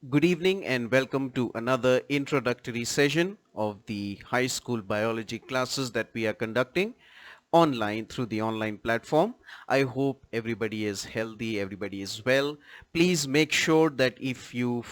Good evening and welcome to another introductory session of the high school biology classes that we are conducting online through the online platform. I hope everybody is healthy, everybody is well. Please make sure that if you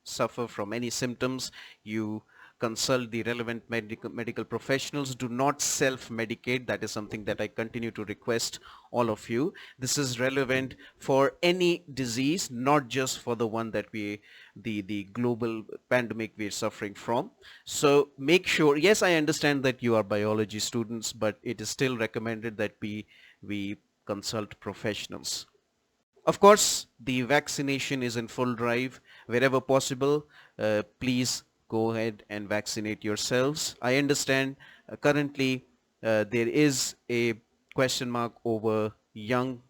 suffer from any symptoms, you consult the relevant medical professionals. Do not self-medicate. That is something that I continue to request all of you. This is relevant for any disease, not just for the one that the global pandemic we're suffering from. So make sure, yes, I understand that you are biology students, but it is still recommended that we consult professionals. Of course, the vaccination is in full drive. Wherever possible, please go ahead and vaccinate yourselves. I understand currently there is a question mark over young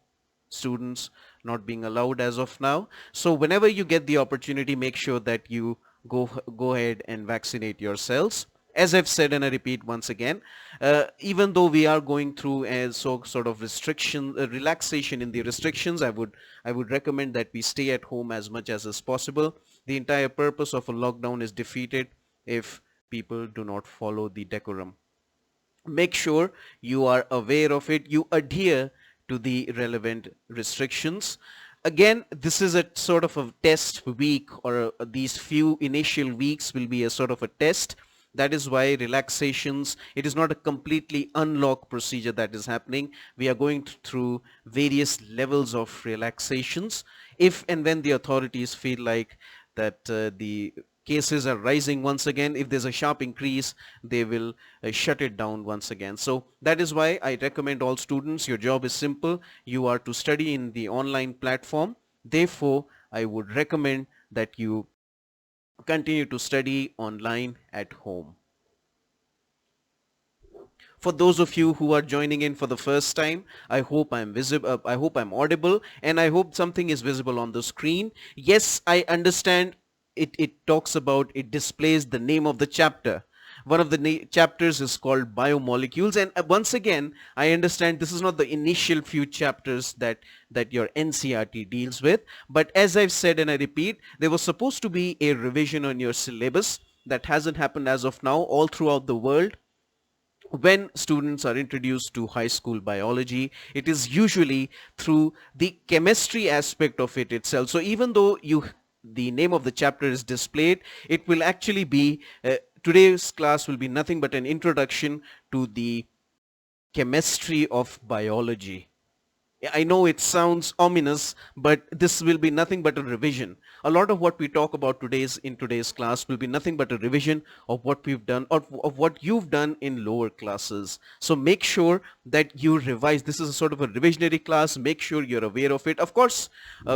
students not being allowed as of now. So whenever you get the opportunity, make sure that you go ahead and vaccinate yourselves. As I've said and I repeat once again, even though we are going through a sort of relaxation in the restrictions, I would recommend that we stay at home as much as is possible. The entire purpose of a lockdown is defeated if people do not follow the decorum. Make sure you are aware of it, you adhere to the relevant restrictions. Again, this is a sort of a test week, or these few initial weeks will be a sort of a test. That is why relaxations, it is not a completely unlock procedure that is happening. We are going through various levels of relaxations. If and when the authorities feel like that the cases are rising once again, if there's a sharp increase, they will shut it down once again. So that is why I recommend all students, your job is simple. You are to study in the online platform. Therefore, I would recommend that you continue to study online at home. For those of you who are joining in for the first time, I hope I'm visible, I hope I'm audible, and I hope something is visible on the screen. Yes, I understand it talks about, it displays the name of the chapter. One of the chapters is called Biomolecules, and once again, I understand this is not the initial few chapters that your NCRT deals with, but as I've said and I repeat, there was supposed to be a revision on your syllabus. That hasn't happened as of now. All throughout the world, when students are introduced to high school biology, it is usually through the chemistry aspect of it itself. So even though the name of the chapter is displayed, it will actually be today's class will be nothing but an introduction to the chemistry of biology. I know it sounds ominous, but this will be nothing but a revision. A lot of what we talk about in today's class will be nothing but a revision of what we've done, or of what you've done in lower classes. So make sure that you revise. This is a sort of a revisionary class. Make sure you're aware of it. Of course,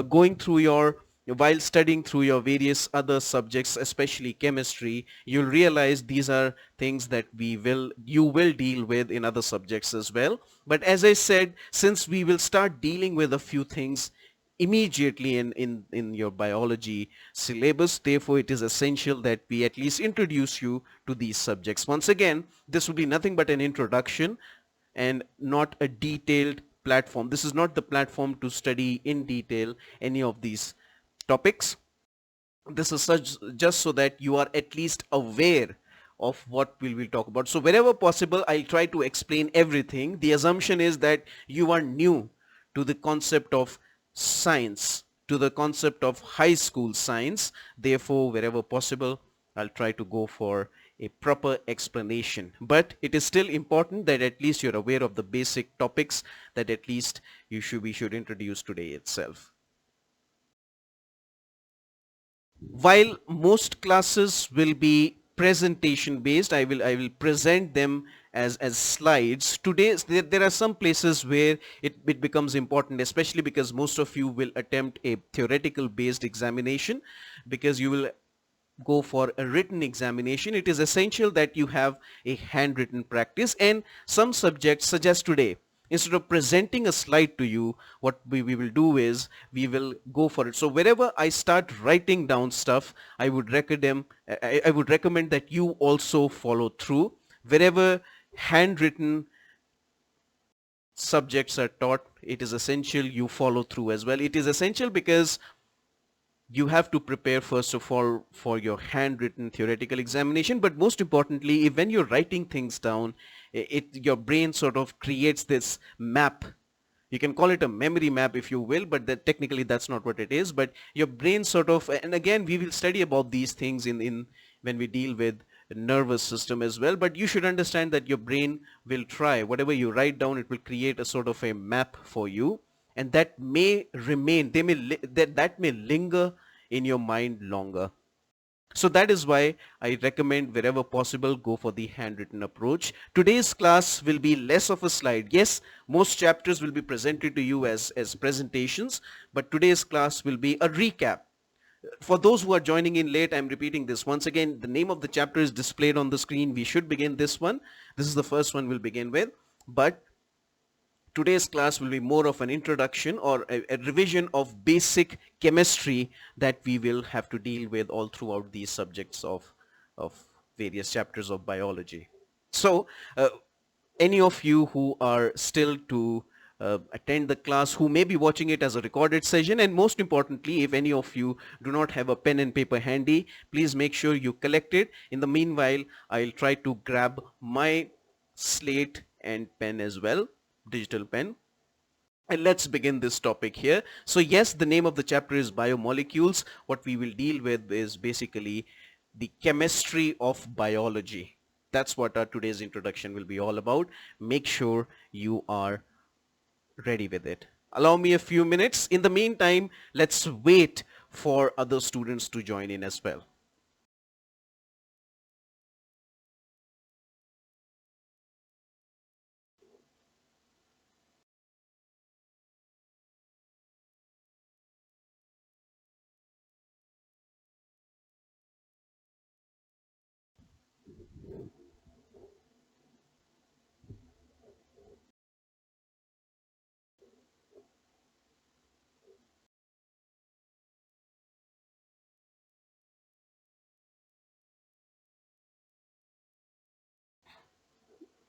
going through your while studying through your various other subjects, especially chemistry, you'll realize these are things that you will deal with in other subjects as well. But as I said, since we will start dealing with a few things immediately in your biology syllabus, therefore it is essential that we at least introduce you to these subjects. Once again, this will be nothing but an introduction and not a detailed platform. This is not the platform to study in detail any of these topics. This is just so that you are at least aware of what we will talk about. So wherever possible, I'll try to explain everything. The assumption is that you are new to the concept of science, to the concept of high school science. Therefore, wherever possible, I'll try to go for a proper explanation. But it is still important that at least you're aware of the basic topics that at least we should introduce today itself. While most classes will be presentation based, I will present them as slides. Today there are some places where it becomes important, especially because most of you will attempt a theoretical based examination. Because you will go for a written examination, it is essential that you have a handwritten practice. And some subjects, such as today, instead of presenting a slide to you, what we will do is we will go for it. So wherever I start writing down stuff, I would recommend that you also follow through. Wherever handwritten subjects are taught, it is essential you follow through as well. It is essential because you have to prepare first of all for your handwritten theoretical examination, but most importantly, if when you're writing things down, your brain sort of creates this map. You can call it a memory map if you will, but that technically that's not what it is. But your brain sort of, and again we will study about these things in when we deal with nervous system as well, but you should understand that your brain will try whatever you write down, it will create a sort of a map for you, and that may remain, that may linger in your mind longer. So that is why I recommend wherever possible go for the handwritten approach. Today's class will be less of a slide. Yes, most chapters will be presented to you as presentations, but today's class will be a recap. For those who are joining in late, I'm repeating this once again. The name of the chapter is displayed on the screen. We should begin this one. This is the first one we'll begin with. But today's class will be more of an introduction or a revision of basic chemistry that we will have to deal with all throughout these subjects of various chapters of biology. So any of you who are still to attend the class, who may be watching it as a recorded session, and most importantly, if any of you do not have a pen and paper handy, please make sure you collect it. In the meanwhile, I'll try to grab my slate and pen as well, digital pen. And let's begin this topic here. So yes, the name of the chapter is Biomolecules. What we will deal with is basically the chemistry of biology. That's what our today's introduction will be all about. Make sure you are ready with it. Allow me a few minutes. In the meantime, let's wait for other students to join in as well.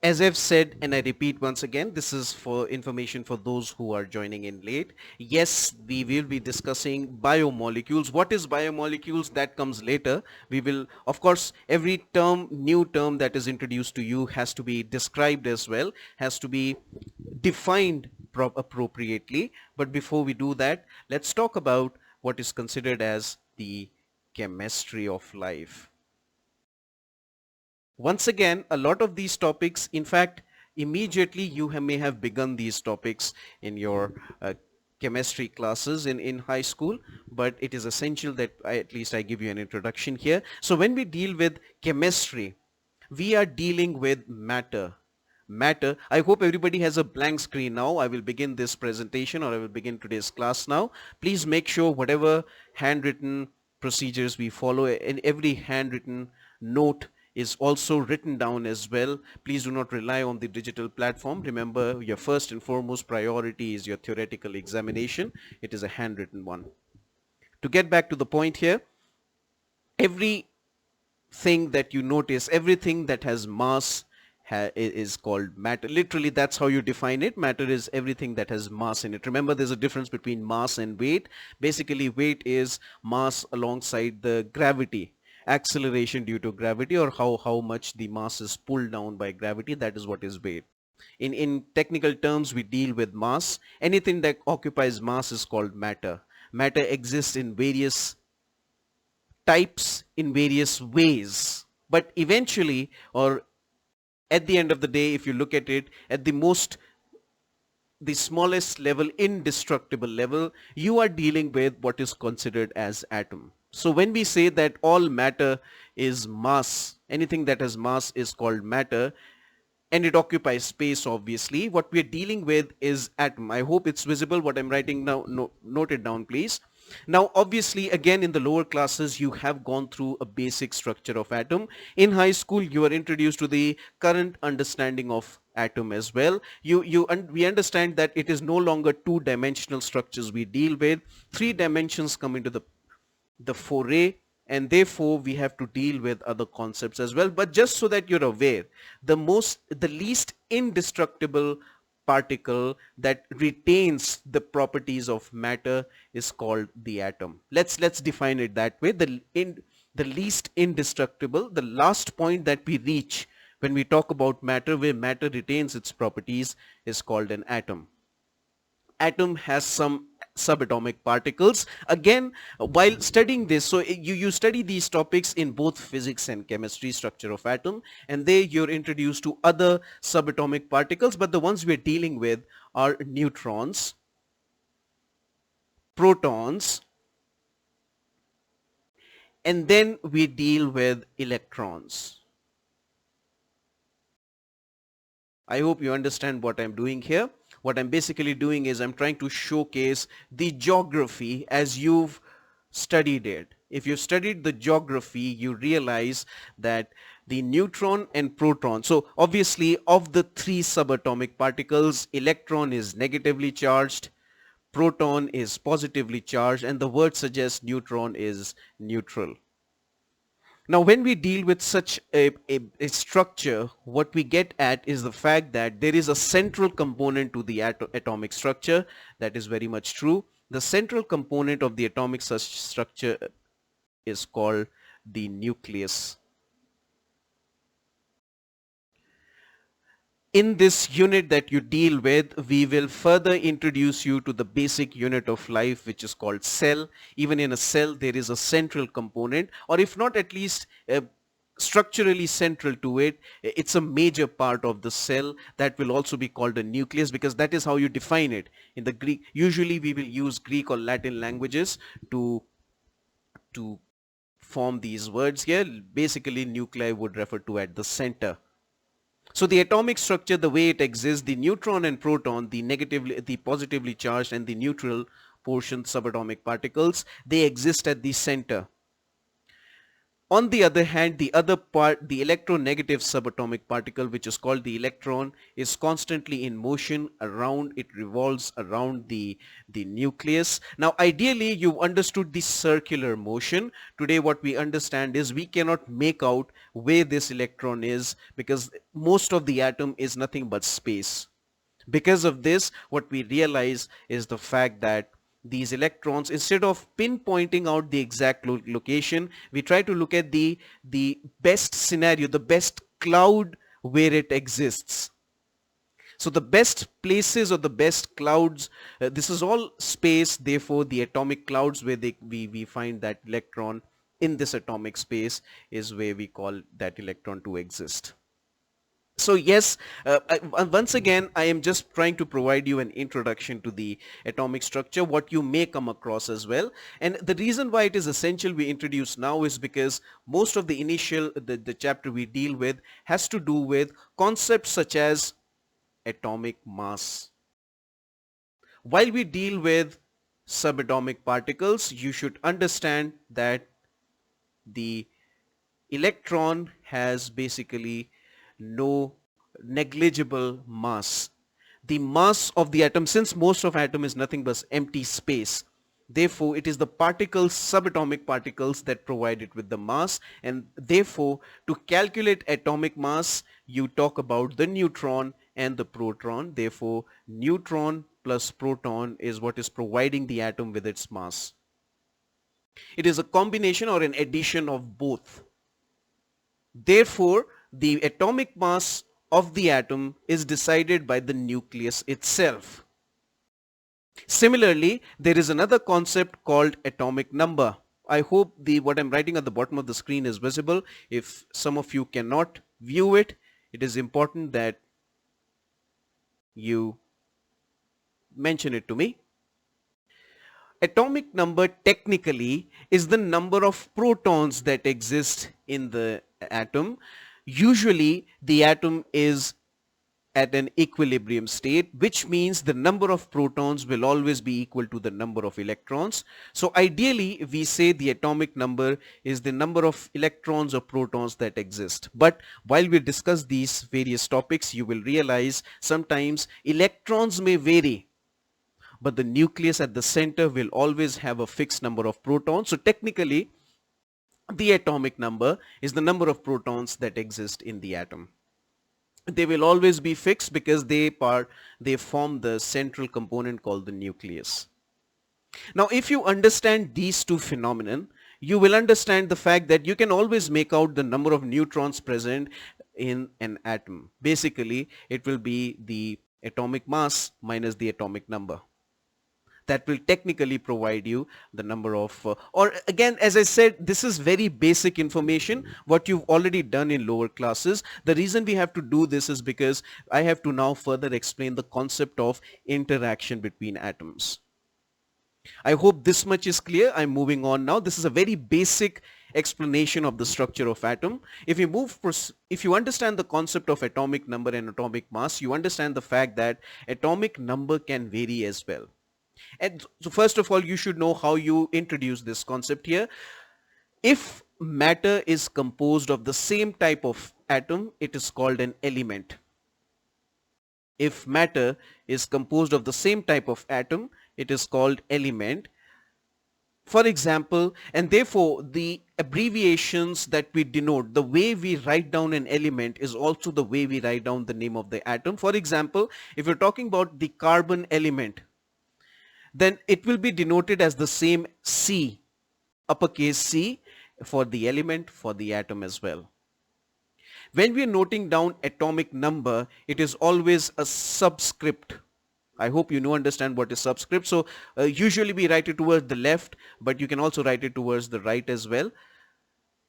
As I've said, and I repeat once again, this is for information for those who are joining in late. Yes, we will be discussing biomolecules. What is biomolecules? That comes later. We will, of course, every term, new term that is introduced to you has to be described as well, has to be defined appropriately. But before we do that, let's talk about what is considered as the chemistry of life. Once again, a lot of these topics, in fact, immediately you may have begun these topics in your chemistry classes in high school, but it is essential that at least I give you an introduction here. So when we deal with chemistry, we are dealing with matter. Matter. I hope everybody has a blank screen now. I will begin this presentation, or I will begin today's class now. Please make sure whatever handwritten procedures we follow, in every handwritten note is also written down as well. Please do not rely on the digital platform. Remember, your first and foremost priority is your theoretical examination. It is a handwritten one. To get back to the point here, everything that you notice, everything that has mass is called matter. Literally, that's how you define it. Matter is everything that has mass in it. Remember, there's a difference between mass and weight. Basically, weight is mass alongside the gravity, acceleration due to gravity, or how much the mass is pulled down by gravity. That is what is weight. In technical terms, we deal with mass. Anything that occupies mass is called matter. Matter exists in various types, in various ways, but eventually, or at the end of the day, if you look at it at the smallest level, indestructible level, you are dealing with what is considered as atom. So when we say that all matter is mass, anything that has mass is called matter, and it occupies space, obviously, what we're dealing with is atom. I hope it's visible what I'm writing now. Note it down, please. Now, obviously, again, in the lower classes, you have gone through a basic structure of atom. In high school, you are introduced to the current understanding of atom as well. We understand that it is no longer two-dimensional structures we deal with. Three dimensions come into the foray, and therefore we have to deal with other concepts as well. But just so that you're aware, the least indestructible particle that retains the properties of matter is called the atom. Let's define it that way. The least indestructible, the last point that we reach when we talk about matter, where matter retains its properties, is called an atom. Atom has some subatomic particles. Again, while studying this, so you study these topics in both physics and chemistry, structure of atom, and there you're introduced to other subatomic particles, but the ones we're dealing with are neutrons, protons, and then we deal with electrons. I hope you understand what I'm doing here. What I'm basically doing is I'm trying to showcase the geography as you've studied it. If you studied the geography, you realize that the neutron and proton, so obviously of the three subatomic particles, electron is negatively charged, proton is positively charged, and the word suggests neutron is neutral. Now, when we deal with such a structure, what we get at is the fact that there is a central component to the atomic structure. That is very much true. The central component of the atomic structure is called the nucleus. In this unit that you deal with, we will further introduce you to the basic unit of life, which is called cell. Even in a cell, there is a central component, or if not, at least structurally central to it. It's a major part of the cell that will also be called a nucleus, because that is how you define it. In the Greek, usually we will use Greek or Latin languages to form these words here. Basically, nuclei would refer to at the center. So the atomic structure, the way it exists, the neutron and proton, the positively charged and the neutral portion subatomic particles, they exist at the center. On the other hand, the other part, the electronegative subatomic particle, which is called the electron, is constantly in motion around, it revolves around the nucleus. Now, ideally, you've understood the circular motion. Today, what we understand is we cannot make out where this electron is, because most of the atom is nothing but space. Because of this, what we realize is the fact that these electrons, instead of pinpointing out the exact location, we try to look at the best scenario, the best cloud where it exists. So the best places or the best clouds, this is all space, therefore the atomic clouds where we find that electron in this atomic space is where we call that electron to exist. So yes, once again, I am just trying to provide you an introduction to the atomic structure, what you may come across as well. And the reason why it is essential we introduce now is because most of the initial, the chapter we deal with has to do with concepts such as atomic mass. While we deal with subatomic particles, you should understand that the electron has basically no negligible mass. The mass of the atom, since most of atom is nothing but empty space, therefore it is the particles, subatomic particles, that provide it with the mass, and therefore to calculate atomic mass you talk about the neutron and the proton. Therefore neutron plus proton is what is providing the atom with its mass. It is a combination or an addition of both. Therefore, the atomic mass of the atom is decided by the nucleus itself. Similarly, there is another concept called atomic number. I hope what I'm writing at the bottom of the screen is visible. If some of you cannot view it, it is important that you mention it to me. Atomic number technically is the number of protons that exist in the atom. Usually the atom is at an equilibrium state, which means the number of protons will always be equal to the number of electrons. So ideally we say the atomic number is the number of electrons or protons that exist. But while we discuss these various topics, you will realize sometimes electrons may vary, but the nucleus at the center will always have a fixed number of protons. So technically, the atomic number is the number of protons that exist in the atom. They will always be fixed because they form the central component called the nucleus. Now, if you understand these two phenomenon, you will understand the fact that you can always make out the number of neutrons present in an atom. Basically, it will be the atomic mass minus the atomic number. That will technically provide you the number of, or again, as I said, this is very basic information, what you've already done in lower classes. The reason we have to do this is because I have to now further explain the concept of interaction between atoms. I hope this much is clear. I'm moving on now. This is a very basic explanation of the structure of atom. If you understand the concept of atomic number and atomic mass, you understand the fact that atomic number can vary as well. And so first of all, you should know how you introduce this concept here. If matter is composed of the same type of atom, it is called an element. If matter is composed of the same type of atom, it is called element. For example, and therefore the abbreviations that we denote, the way we write down an element is also the way we write down the name of the atom. For example, if you're talking about the carbon element, then it will be denoted as the same C, uppercase C, for the element, for the atom as well. When we are noting down atomic number, it is always a subscript. I hope you understand what is subscript. So usually we write it towards the left, but you can also write it towards the right as well.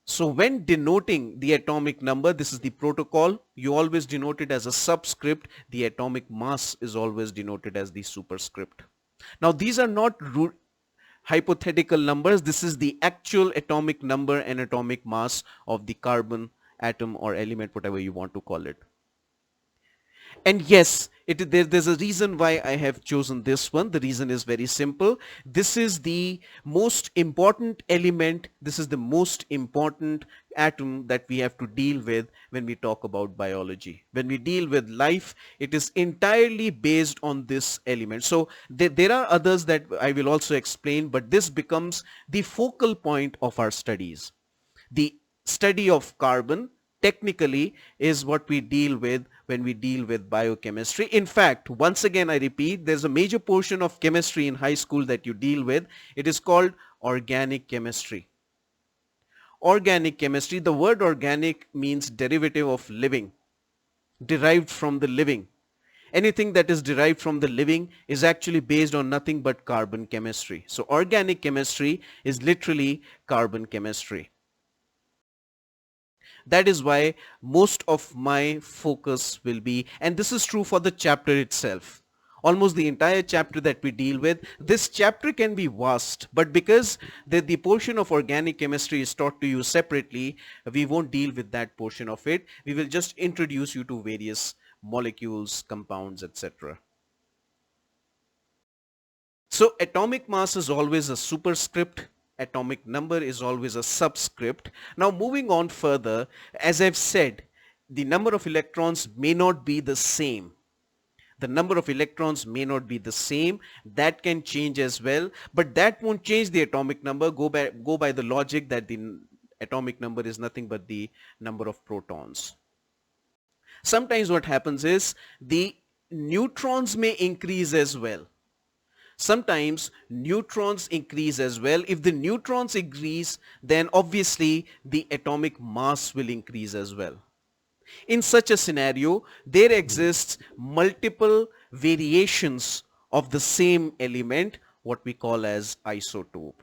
So when denoting the atomic number, this is the protocol, you always denote it as a subscript. The atomic mass is always denoted as the superscript. Now these are not hypothetical numbers. This is the actual atomic number and atomic mass of the carbon atom or element, whatever you want to call it. And yes, there's a reason why I have chosen this one. The reason is very simple. This is the most important element. This is the most important atom that we have to deal with when we talk about biology. When we deal with life, it is entirely based on this element. So there are others that I will also explain, but this becomes the focal point of our studies. The study of carbon technically is what we deal with when we deal with biochemistry. In fact, once again I repeat, there's a major portion of chemistry in high school that you deal with. It is called organic chemistry. Organic chemistry, the word organic means derivative of living, derived from the living. Anything that is derived from the living is actually based on nothing but carbon chemistry. So organic chemistry is literally carbon chemistry. That is why most of my focus will be, and this is true for the chapter itself, almost the entire chapter that we deal with. This chapter can be vast, but because the portion of organic chemistry is taught to you separately, we won't deal with that portion of it. We will just introduce you to various molecules, compounds, etc. So atomic mass is always a superscript. Atomic number is always a subscript. Now moving on further, as I've said, the number of electrons may not be the same. The number of electrons may not be the same. That can change as well, but that won't change the atomic number. Go by the logic that the atomic number is nothing but the number of protons. Sometimes what happens is the neutrons may increase as well. Sometimes neutrons increase as well. If the neutrons increase, then obviously the atomic mass will increase as well. In such a scenario, there exists multiple variations of the same element, what we call as isotope.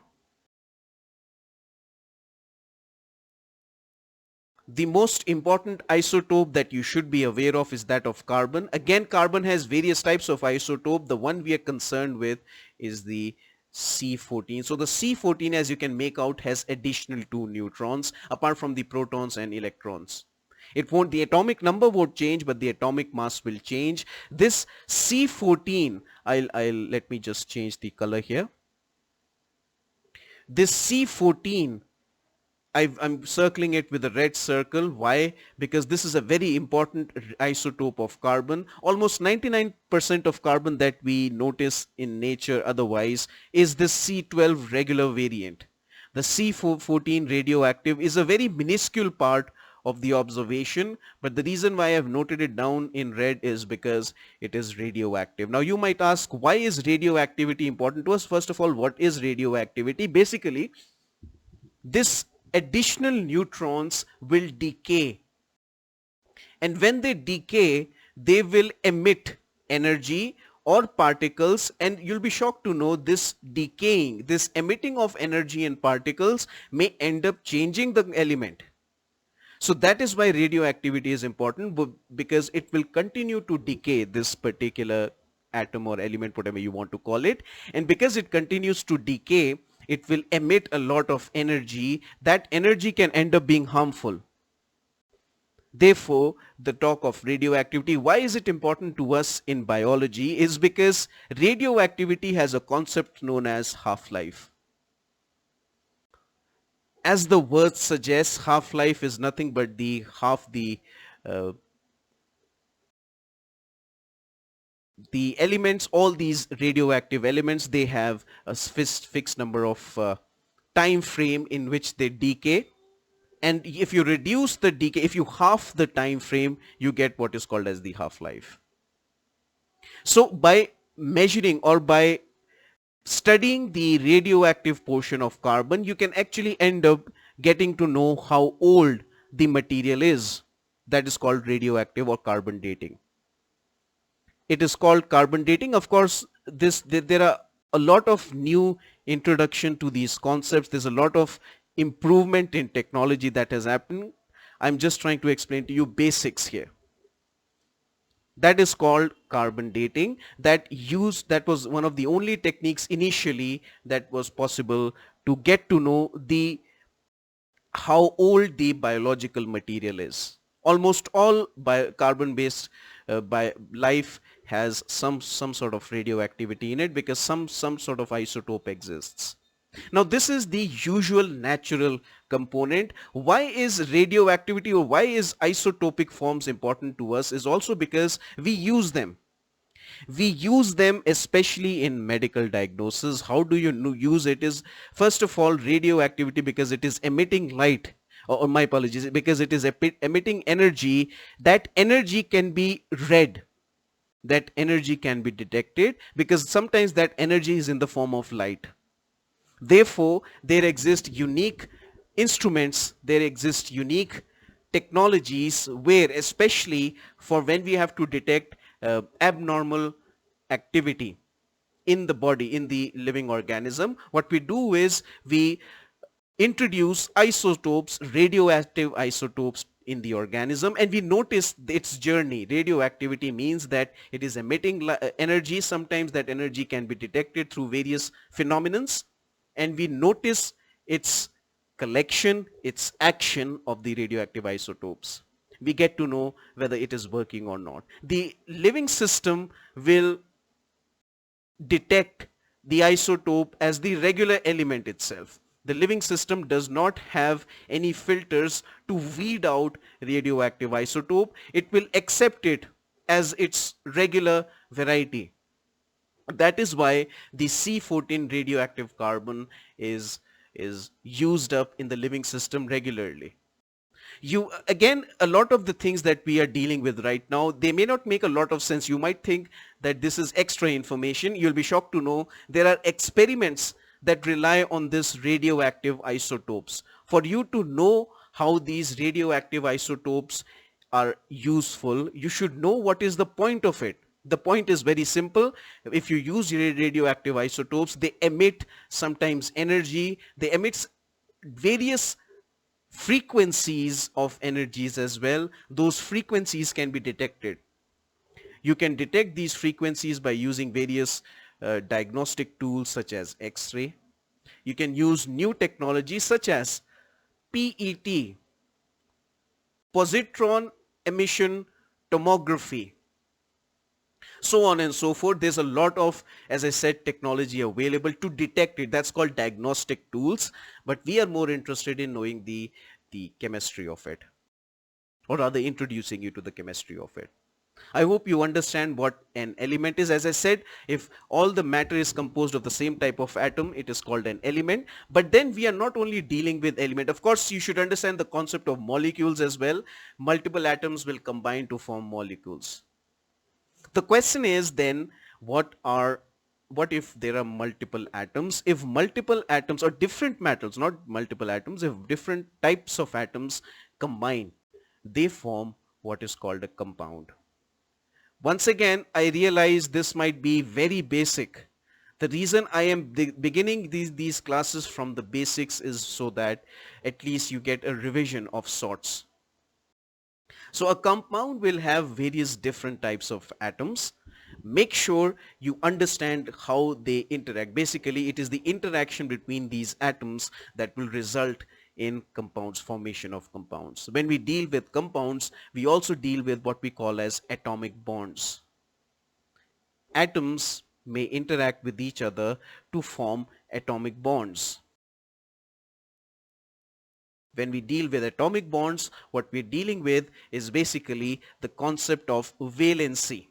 The most important isotope that you should be aware of is that of carbon. Again, carbon has various types of isotope. The one we are concerned with is the C14. So the C14, as you can make out, has additional 2 neutrons apart from the protons and electrons. The atomic number won't change, but the atomic mass will change. This C14, let me just change the color here. This C14, I'm circling it with a red circle. Why? Because this is a very important isotope of carbon. Almost 99% of carbon that we notice in nature otherwise is the C12 regular variant. The C14 radioactive is a very minuscule part of the observation, but the reason why I've noted it down in red is because it is radioactive. Now you might ask, why is radioactivity important to us? First of all, what is radioactivity? Basically, this additional neutrons will decay, and when they decay, they will emit energy or particles, and you'll be shocked to know this decaying, this emitting of energy and particles may end up changing the element. So that is why radioactivity is important, because it will continue to decay this particular atom or element, whatever you want to call it. And because it continues to decay, it will emit a lot of energy. That energy can end up being harmful. Therefore, the talk of radioactivity, why is it important to us in biology, is because radioactivity has a concept known as half-life. As the word suggests, half-life is nothing but uh, the elements, all these radioactive elements, they have a fixed number of time frame in which they decay. And if you reduce the decay, if you half the time frame, you get what is called as the half-life. So by measuring or by studying the radioactive portion of carbon, you can actually end up getting to know how old the material is. That is called radioactive or carbon dating. It is called carbon dating. Of course, there are a lot of new introduction to these concepts. There's a lot of improvement in technology that has happened. I'm just trying to explain to you basics here. That is called carbon dating. That was one of the only techniques initially that was possible to get to know how old the biological material is. Almost all carbon-based life has some sort of radioactivity in it, because some sort of isotope exists. Now this is the usual natural component. Why is radioactivity or why is isotopic forms important to us is also because we use them. We use them especially in medical diagnosis. How do you use it is, first of all, radioactivity, because it is emitting light, or my apologies, because it is emitting energy. That energy can be read, that energy can be detected, because sometimes that energy is in the form of light. Therefore, there exist unique instruments, there exist unique technologies where, especially for when we have to detect abnormal activity in the body, in the living organism, what we do is we introduce isotopes, radioactive isotopes in the organism, and we notice its journey. Radioactivity means that it is emitting energy. Sometimes that energy can be detected through various phenomenons, and we notice its collection, its action of the radioactive isotopes. We get to know whether it is working or not. The living system will detect the isotope as the regular element itself. The living system does not have any filters to weed out radioactive isotope. It will accept it as its regular variety. That is why the C14 radioactive carbon is used up in the living system regularly. You again, a lot of the things that we are dealing with right now, they may not make a lot of sense. You might think that this is extra information. You'll be shocked to know there are experiments that rely on this radioactive isotopes. For you to know how these radioactive isotopes are useful, you should know what is the point of it. The point is very simple. If you use radioactive isotopes, they emit sometimes energy, they emit various frequencies of energies as well. Those frequencies can be detected. You can detect these frequencies by using various diagnostic tools such as X-ray. You can use new technologies such as PET, positron emission tomography, so on and so forth. There's a lot of, as I said, technology available to detect it. That's called diagnostic tools. But we are more interested in knowing the chemistry of it, or rather introducing you to the chemistry of it. I hope you understand what an element is. As I said, if all the matter is composed of the same type of atom, it is called an element. But then we are not only dealing with element. Of course, you should understand the concept of molecules as well. Multiple atoms will combine to form molecules. The question is then, what if there are multiple atoms? If multiple atoms or different metals, not multiple atoms, if different types of atoms combine, they form what is called a compound. Once again, I realize this might be very basic. The reason I am beginning these classes from the basics is so that at least you get a revision of sorts. So a compound will have various different types of atoms. Make sure you understand how they interact. Basically, it is the interaction between these atoms that will result in compounds, formation of compounds. When we deal with compounds, we also deal with what we call as atomic bonds. Atoms may interact with each other to form atomic bonds. When we deal with atomic bonds, what we're dealing with is basically the concept of valency.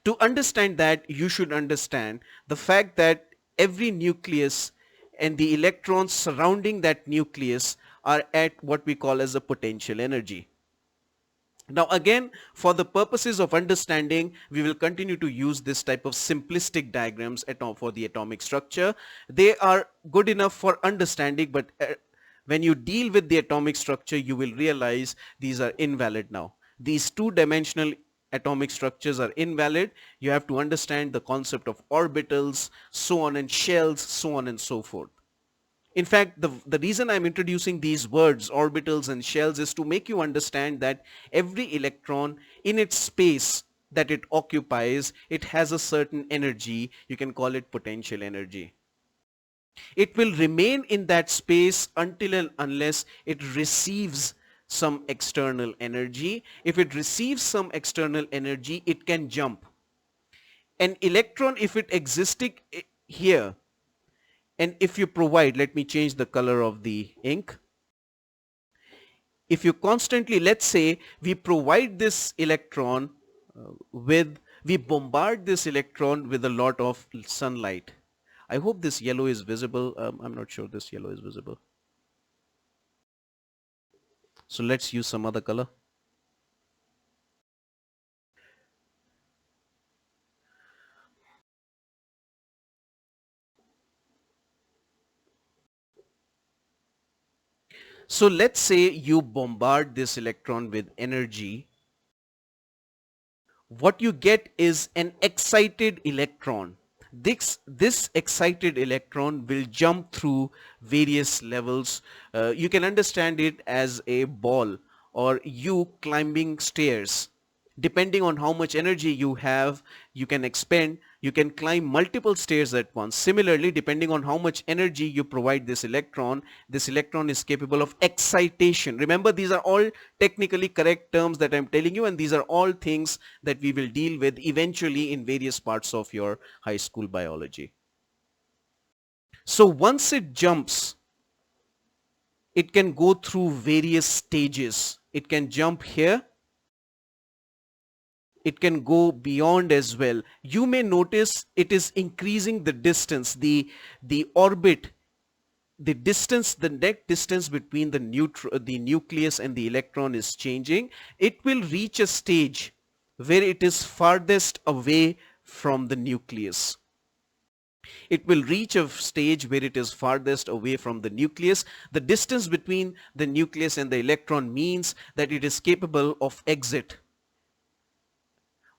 To understand that, you should understand the fact that every nucleus and the electrons surrounding that nucleus are at what we call as a potential energy. Now again, for the purposes of understanding, we will continue to use this type of simplistic diagrams for the atomic structure. They are good enough for understanding, but when you deal with the atomic structure, you will realize these are invalid now. These two-dimensional atomic structures are invalid. You have to understand the concept of orbitals, so on, and shells, so on and so forth. In fact, the reason I'm introducing these words, orbitals and shells, is to make you understand that every electron in its space that it occupies, it has a certain energy. You can call it potential energy. It will remain in that space until and unless it receives some external energy. If it receives some external energy, it can jump. An electron, if it existed here, and if you provide, let me change the color of the ink. If you constantly, let's say we provide this electron we bombard this electron with a lot of sunlight. I hope this yellow is visible. I'm not sure this yellow is visible. So let's use some other color. So let's say you bombard this electron with energy. What you get is an excited electron. This excited electron will jump through various levels. You can understand it as a ball or you climbing stairs. Depending on how much energy you have, you can expend, you can climb multiple stairs at once. Similarly, depending on how much energy you provide this electron is capable of excitation. Remember, these are all technically correct terms that I'm telling you, and these are all things that we will deal with eventually in various parts of your high school biology. So once it jumps, it can go through various stages. It can jump here. It can go beyond as well. You may notice it is increasing the distance, the orbit, the distance, the net distance between the nucleus and the electron is changing. It will reach a stage where it is farthest away from the nucleus. It will reach a stage where it is farthest away from the nucleus. The distance between the nucleus and the electron means that it is capable of exit.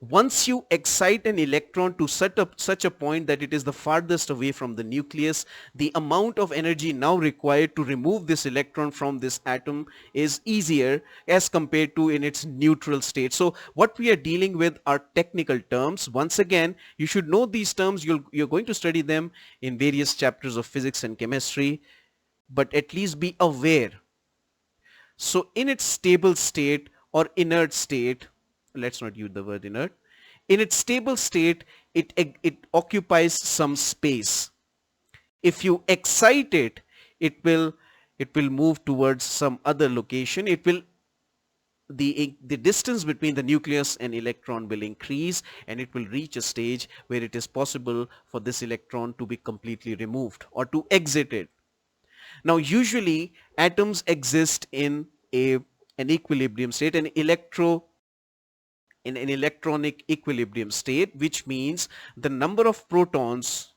Once you excite an electron to such a point that it is the farthest away from the nucleus, the amount of energy now required to remove this electron from this atom is easier as compared to in its neutral state. So what we are dealing with are technical terms. Once again, you should know these terms. You're going to study them in various chapters of physics and chemistry, but at least be aware. So in its stable state or inert state, let's not use the word inert. In its stable state, it occupies some space. If you excite it, it will move towards some other location. the distance between the nucleus and electron will increase, and it will reach a stage where it is possible for this electron to be completely removed or to exit it. Now usually atoms exist in an equilibrium state, in an electronic equilibrium state, which means the number of protons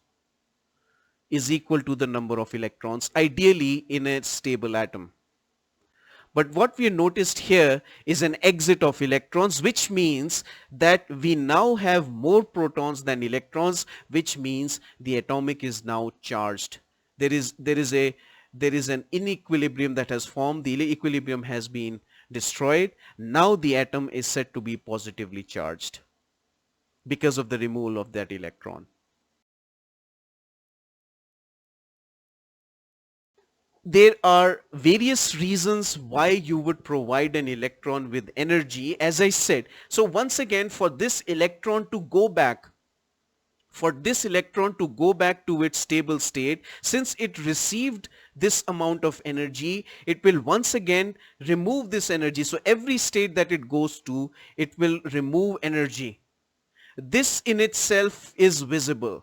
is equal to the number of electrons, ideally in a stable atom. But what we noticed here is an exit of electrons, which means that we now have more protons than electrons, which means the atomic is now charged. There is an inequilibrium that has formed. The equilibrium has been destroyed. Now the atom is said to be positively charged because of the removal of that electron. There are various reasons why you would provide an electron with energy, as I said. So once again, for this electron to go back to its stable state, since it received this amount of energy, it will once again remove this energy. So every state that it goes to, it will remove energy. This in itself is visible.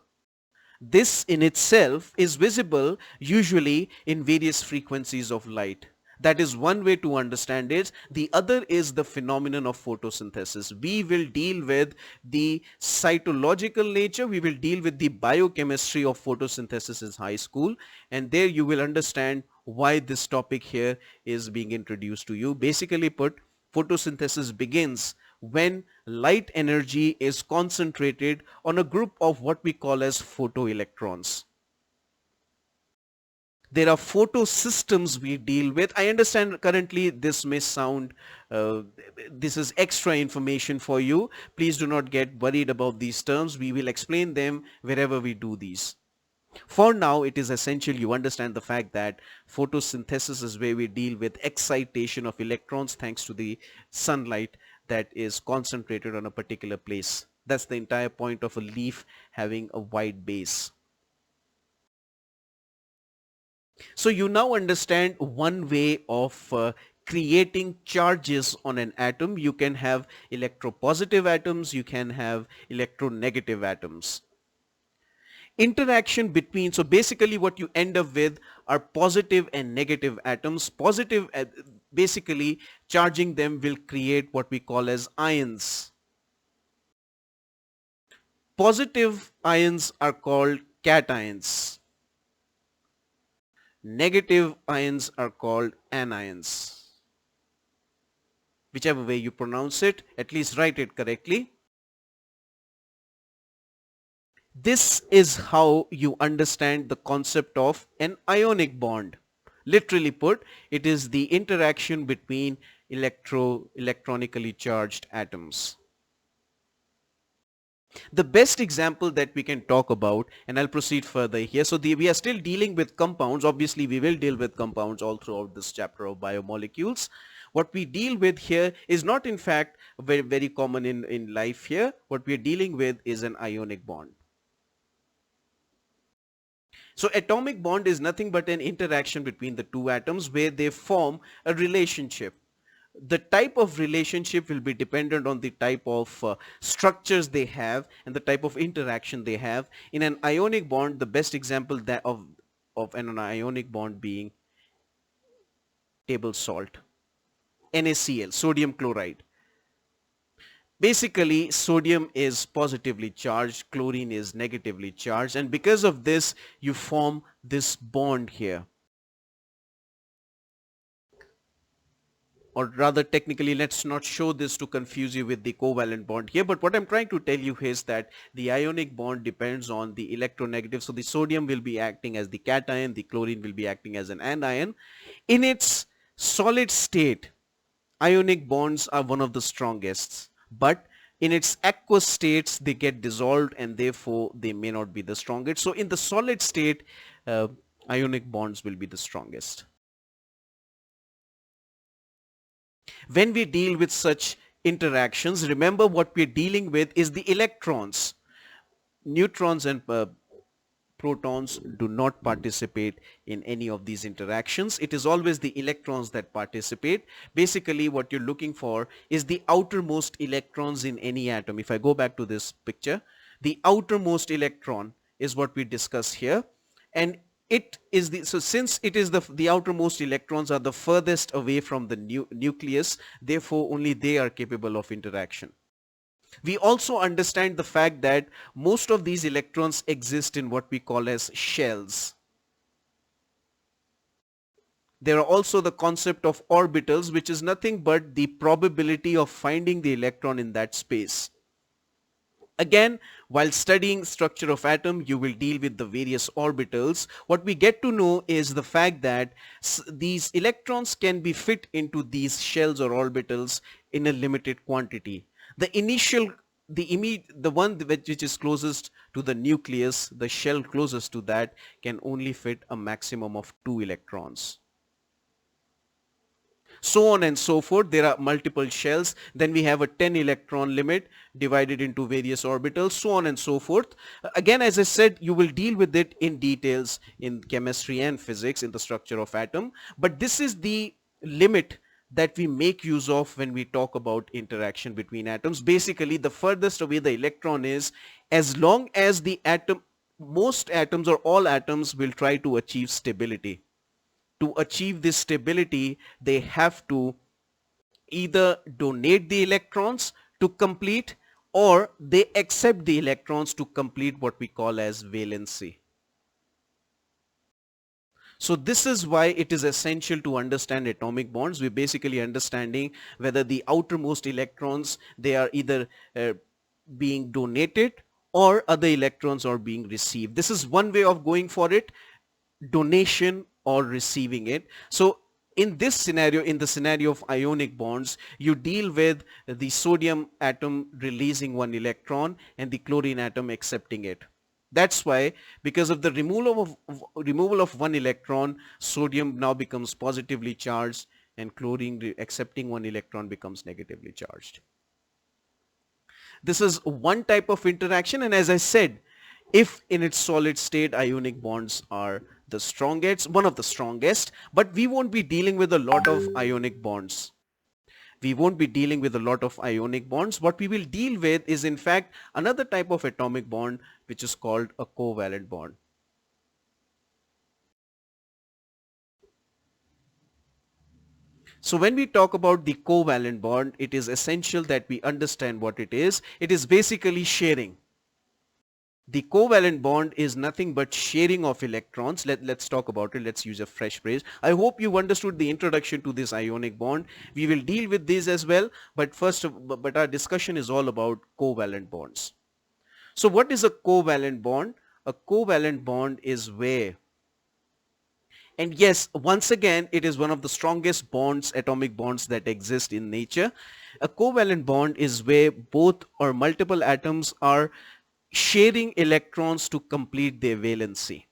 This in itself is visible usually in various frequencies of light. That is one way to understand it. The other is the phenomenon of photosynthesis. We will deal with the cytological nature, we will deal with the biochemistry of photosynthesis in high school, and there you will understand why this topic here is being introduced to you. Basically put, photosynthesis begins when light energy is concentrated on a group of what we call as photoelectrons. There are photosystems we deal with. I understand currently this may sound, this is extra information for you. Please do not get worried about these terms. We will explain them wherever we do these. For now, it is essential you understand the fact that photosynthesis is where we deal with excitation of electrons thanks to the sunlight that is concentrated on a particular place. That's the entire point of a leaf having a wide base. So you now understand one way of creating charges on an atom. You can have electropositive atoms, you can have electronegative atoms. Interaction between, so basically what you end up with are positive and negative atoms. Positive, basically charging them will create what we call as ions. Positive ions are called cations. Negative ions are called anions. Whichever way you pronounce it, at least write it correctly. This is how you understand the concept of an ionic bond. Literally put, it is the interaction between electronically charged atoms. The best example that we can talk about, and I'll proceed further here. So we are still dealing with compounds. Obviously, we will deal with compounds all throughout this chapter of biomolecules. What we deal with here is not in fact very, very common in life here. What we are dealing with is an ionic bond. So atomic bond is nothing but an interaction between the two atoms where they form a relationship. The type of relationship will be dependent on the type of structures they have and the type of interaction they have. In an ionic bond, the best example that of an ionic bond being table salt, NaCl, sodium chloride. Basically, sodium is positively charged, chlorine is negatively charged, and because of this, you form this bond here. Or rather technically, let's not show this to confuse you with the covalent bond here, but what I'm trying to tell you is that the ionic bond depends on the electronegative. So the sodium will be acting as the cation, the chlorine will be acting as an anion. In its solid state, ionic bonds are one of the strongest, but in its aqueous states they get dissolved and therefore they may not be the strongest. So in the solid state, ionic bonds will be the strongest. When we deal with such interactions, remember what we're dealing with is the electrons. Neutrons and protons do not participate in any of these interactions. It is always the electrons that participate. Basically, what you're looking for is the outermost electrons in any atom. If I go back to this picture, the outermost electron is what we discuss here, and it is so since it is the outermost electrons are the furthest away from the nucleus, therefore only they are capable of interaction. We also understand the fact that most of these electrons exist in what we call as shells. There are also the concept of orbitals, which is nothing but the probability of finding the electron in that space. Again, while studying structure of atom, you will deal with the various orbitals. What we get to know is the fact that these electrons can be fit into these shells or orbitals in a limited quantity. The one which is closest to the nucleus, the shell closest to that, can only fit a maximum of 2 electrons. So on and so forth. There are multiple shells. Then we have a 10 electron limit divided into various orbitals, so on and so forth. Again, as I said, you will deal with it in details in chemistry and physics in the structure of atom. But this is the limit that we make use of when we talk about interaction between atoms. Basically, the furthest away the electron is, as long as the atom, most atoms or all atoms will try to achieve stability. To achieve this stability, they have to either donate the electrons to complete, or they accept the electrons to complete what we call as valency. So this is why it is essential to understand atomic bonds. We're basically understanding whether the outermost electrons, they are either being donated or other electrons are being received. This is one way of going for it, donation or receiving it. So in this scenario, in the scenario of ionic bonds, you deal with the sodium atom releasing 1 electron and the chlorine atom accepting it. That's why, because of the removal of 1 electron, sodium now becomes positively charged and chlorine accepting 1 electron becomes negatively charged. This is one type of interaction, and as I said, if in its solid state, ionic bonds are the strongest, one of the strongest, but we won't be dealing with a lot of ionic bonds. We won't be dealing with a lot of ionic bonds. What we will deal with is in fact another type of atomic bond, which is called a covalent bond. So when we talk about the covalent bond, it is essential that we understand what it is. It is basically sharing. The covalent bond is nothing but sharing of electrons. Let's talk about it. Let's use a fresh phrase. I hope you've understood the introduction to this ionic bond. We will deal with these as well, but but our discussion is all about covalent bonds. So what is a covalent bond? A covalent bond is where, and yes, once again, it is one of the strongest bonds, atomic bonds that exist in nature. A covalent bond is where both or multiple atoms are sharing electrons to complete their valency.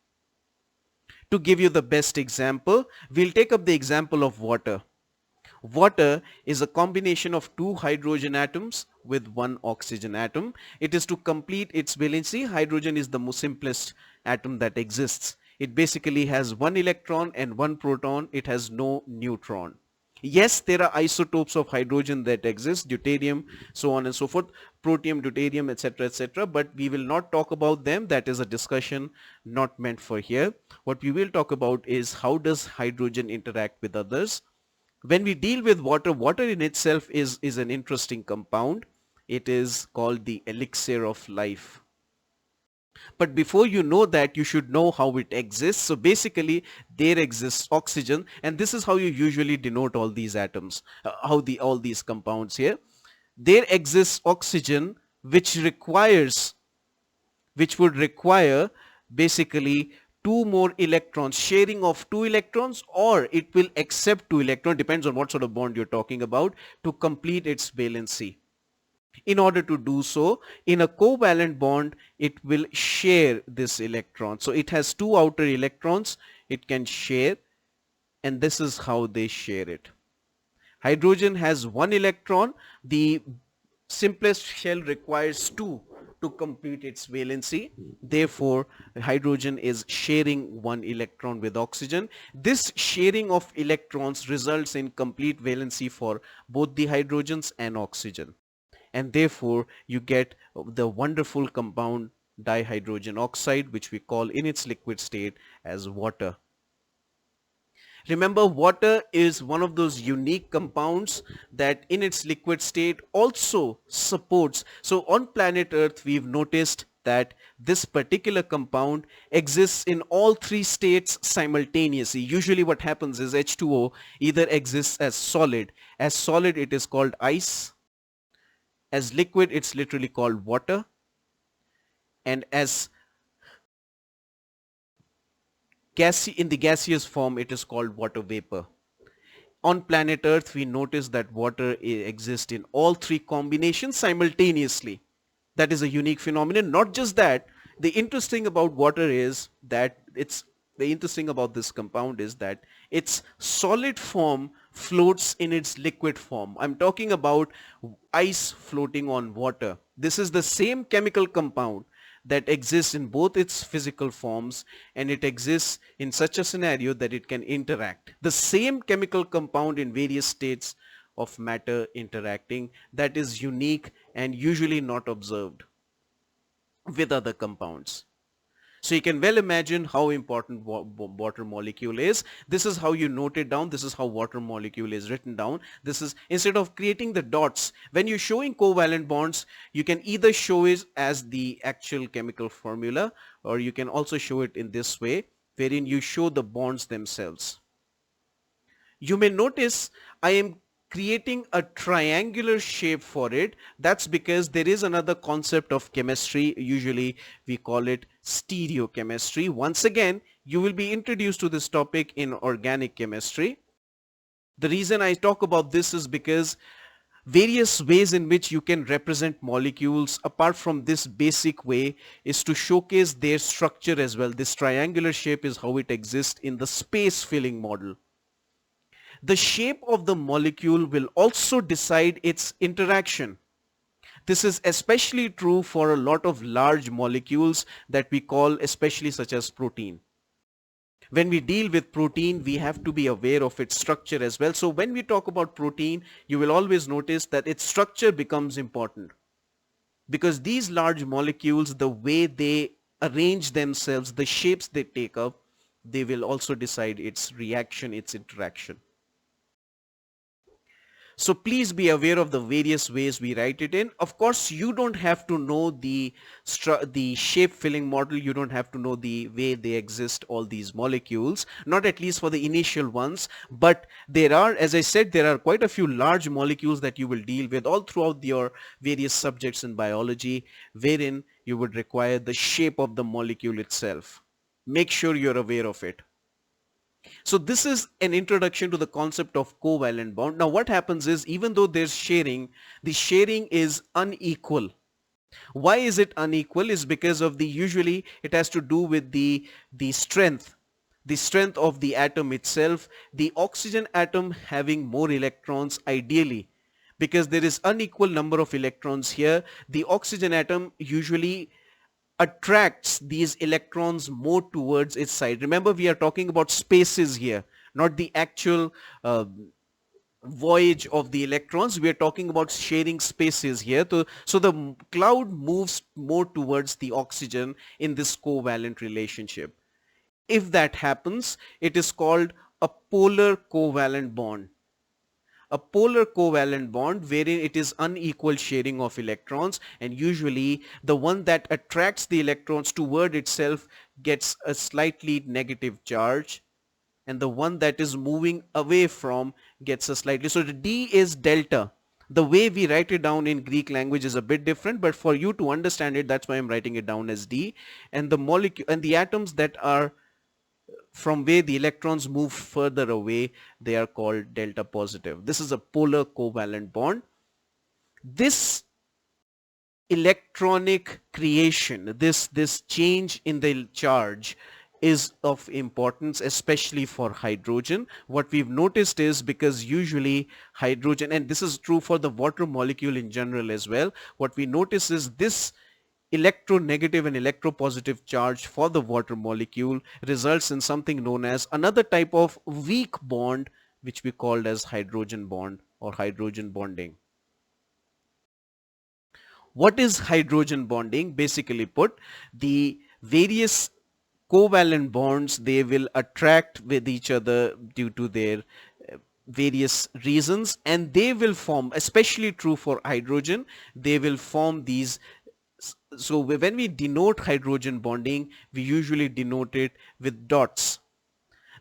To give you the best example, we'll take up the example of water. Water is a combination of 2 hydrogen atoms with 1 oxygen atom. It is to complete its valency. Hydrogen is the most simplest atom that exists. It basically has 1 electron and 1 proton. It has no neutron. Yes, there are isotopes of hydrogen that exist, deuterium, so on and so forth, protium, deuterium, etc., but we will not talk about them. That is a discussion not meant for here. What we will talk about is how does hydrogen interact with others. When we deal with water, water in itself is an interesting compound. It is called the elixir of life. But before you know that, you should know how it exists. So basically, there exists oxygen, and this is how you usually denote all these atoms, all these compounds here. There exists oxygen, which would require basically 2 more electrons, sharing of 2 electrons, or it will accept 2 electrons, depends on what sort of bond you're talking about, to complete its valency. In order to do so, in a covalent bond, it will share this electron. So it has 2 outer electrons, it can share, and this is how they share it. Hydrogen has 1 electron, the simplest shell requires 2 to complete its valency. Therefore, hydrogen is sharing one electron with oxygen. This sharing of electrons results in complete valency for both the hydrogens and oxygen. And therefore, you get the wonderful compound dihydrogen oxide, which we call in its liquid state as water. Remember, water is one of those unique compounds that in its liquid state also supports. So on planet Earth, we've noticed that this particular compound exists in all three states simultaneously. Usually what happens is H2O either exists as solid. As solid, it is called ice. As liquid, it's literally called water. And as in the gaseous form, it is called water vapor. On planet Earth, we notice that water exists in all three combinations simultaneously. That is a unique phenomenon. Not just that, the interesting about water is that the interesting about this compound is that its solid form floats in its liquid form. I'm talking about ice floating on water. This is the same chemical compound that exists in both its physical forms, and it exists in such a scenario that it can interact. The same chemical compound in various states of matter interacting, that is unique and usually not observed with other compounds. So you can well imagine how important water molecule is. This is how you note it down. This is how water molecule is written down. This is, instead of creating the dots, when you're showing covalent bonds, you can either show it as the actual chemical formula, or you can also show it in this way, wherein you show the bonds themselves. You may notice I am creating a triangular shape for it. That's because there is another concept of chemistry. Usually we call it stereochemistry. Once again, you will be introduced to this topic in organic chemistry. The reason I talk about this is because various ways in which you can represent molecules apart from this basic way is to showcase their structure as well. This triangular shape is how it exists in the space filling model. The shape of the molecule will also decide its interaction. This is especially true for a lot of large molecules that we call, especially such as protein. When we deal with protein, we have to be aware of its structure as well. So when we talk about protein, you will always notice that its structure becomes important. Because these large molecules, the way they arrange themselves, the shapes they take up, they will also decide its reaction, its interaction. So please be aware of the various ways we write it in. Of course, you don't have to know the shape filling model. You don't have to know the way they exist, all these molecules, not at least for the initial ones. But there are, as I said, there are quite a few large molecules that you will deal with all throughout your various subjects in biology, wherein you would require the shape of the molecule itself. Make sure you're aware of it. So this is an introduction to the concept of covalent bond. Now what happens is, even though there's sharing, the sharing is unequal. Why is it unequal? Is because of usually it has to do with the strength of the atom itself. The oxygen atom having more electrons ideally, because there is unequal number of electrons here. The oxygen atom usually attracts these electrons more towards its side. Remember, we are talking about spaces here, not the actual voyage of the electrons. We are talking about sharing spaces here. So the cloud moves more towards the oxygen in this covalent relationship. If that happens, it is called a polar covalent bond. A polar covalent bond wherein it is unequal sharing of electrons, and usually the one that attracts the electrons toward itself gets a slightly negative charge, and the one that is moving away from gets a slightly. So the D is delta. The way we write it down in Greek language is a bit different, but for you to understand it, that's why I'm writing it down as D. And the molecule and the atoms that are from where the electrons move further away, they are called delta positive. This is a polar covalent bond. This electronic creation, this change in the charge is of importance, especially for hydrogen. What we've noticed is, because usually hydrogen, and this is true for the water molecule in general as well, what we notice is this electronegative and electropositive charge for the water molecule results in something known as another type of weak bond, which we called as hydrogen bond or hydrogen bonding. What is hydrogen bonding? Basically put, the various covalent bonds, they will attract with each other due to their various reasons, and they will form, especially true for hydrogen, they will form these. So when we denote hydrogen bonding, we usually denote it with dots.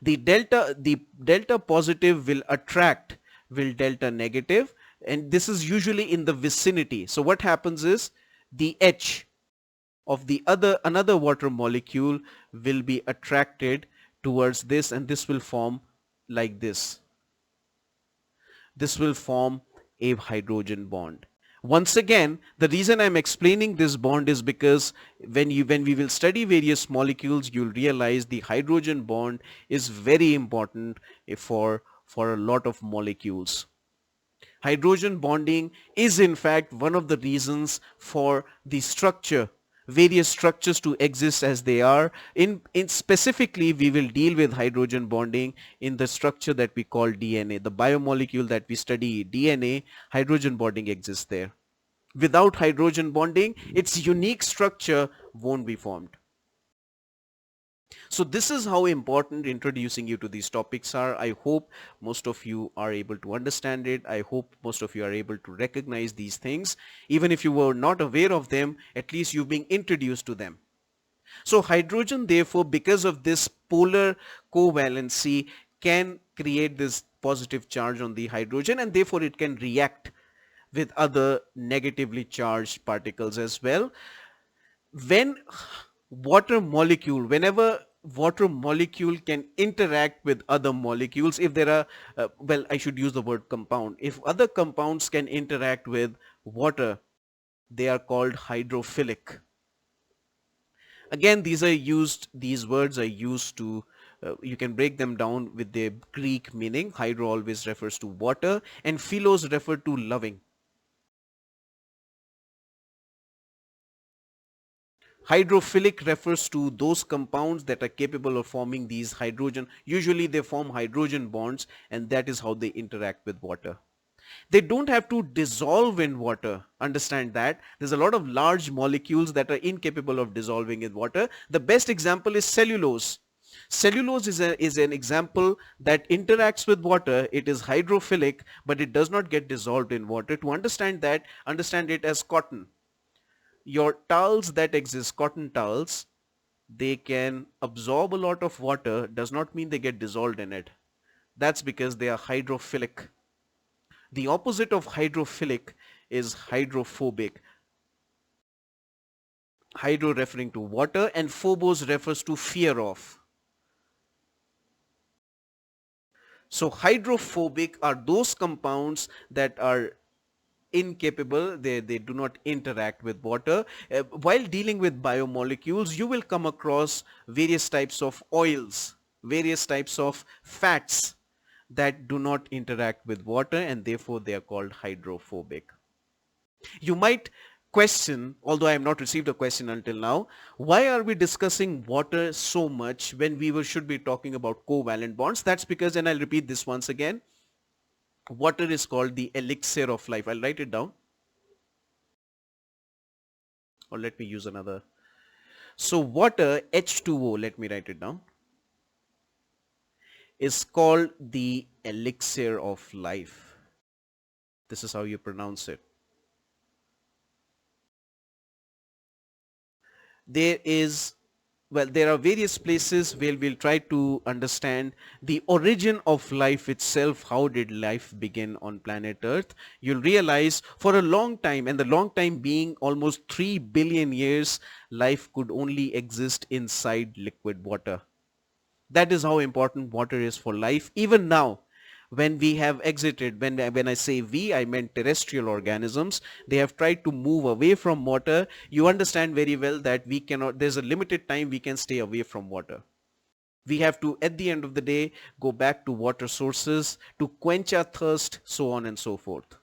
The delta positive will attract will delta negative, and this is usually in the vicinity. So what happens is the H of the another water molecule will be attracted towards this, and this will form like this. This will form a hydrogen bond. Once again, the reason I'm explaining this bond is because when we will study various molecules, you'll realize the hydrogen bond is very important for a lot of molecules. Hydrogen bonding is in fact one of the reasons for the various structures to exist as they are. In specifically, we will deal with hydrogen bonding in the structure that we call DNA. The biomolecule that we study, DNA, hydrogen bonding exists there. Without hydrogen bonding, its unique structure won't be formed. So this is how important introducing you to these topics are. I hope most of you are able to understand it. I hope most of you are able to recognize these things. Even if you were not aware of them, at least you've been introduced to them. So hydrogen, therefore, because of this polar covalency, can create this positive charge on the hydrogen, and therefore it can react with other negatively charged particles as well. Whenever water molecule can interact with other molecules, if there are well, I should use the word compound, if other compounds can interact with water, they are called hydrophilic. Again, these words are used to you can break them down with their Greek meaning. Hydro always refers to water, and philos refer to loving. Hydrophilic refers to those compounds that are capable of forming these hydrogen. Usually they form hydrogen bonds, and that is how they interact with water. They don't have to dissolve in water. Understand that. There's a lot of large molecules that are incapable of dissolving in water. The best example is cellulose. Cellulose is an example that interacts with water. It is hydrophilic, but it does not get dissolved in water. To understand that, understand it as cotton. Your towels that exist, cotton towels, they can absorb a lot of water, does not mean they get dissolved in it. That's because they are hydrophilic. The opposite of hydrophilic is hydrophobic. Hydro referring to water, and phobos refers to fear of. So hydrophobic are those compounds that are incapable, they do not interact with water. While dealing with biomolecules, you will come across various types of oils, various types of fats that do not interact with water, and therefore they are called hydrophobic. You might question, although I have not received a question until now, why are we discussing water so much when should be talking about covalent bonds? That's because, and I'll repeat this once again, water is called the elixir of life. I'll write it down, or let me use another. So water, H2O, let me write it down, is called the elixir of life. This is how you pronounce it. There are various places where we'll try to understand the origin of life itself. How did life begin on planet Earth? You'll realize for a long time, and the long time being almost 3 billion years, life could only exist inside liquid water. That is how important water is for life. Even now, when we have exited, when I say we, I meant terrestrial organisms, they have tried to move away from water. You understand very well that we cannot, there's a limited time we can stay away from water. We have to, at the end of the day, go back to water sources to quench our thirst, so on and so forth.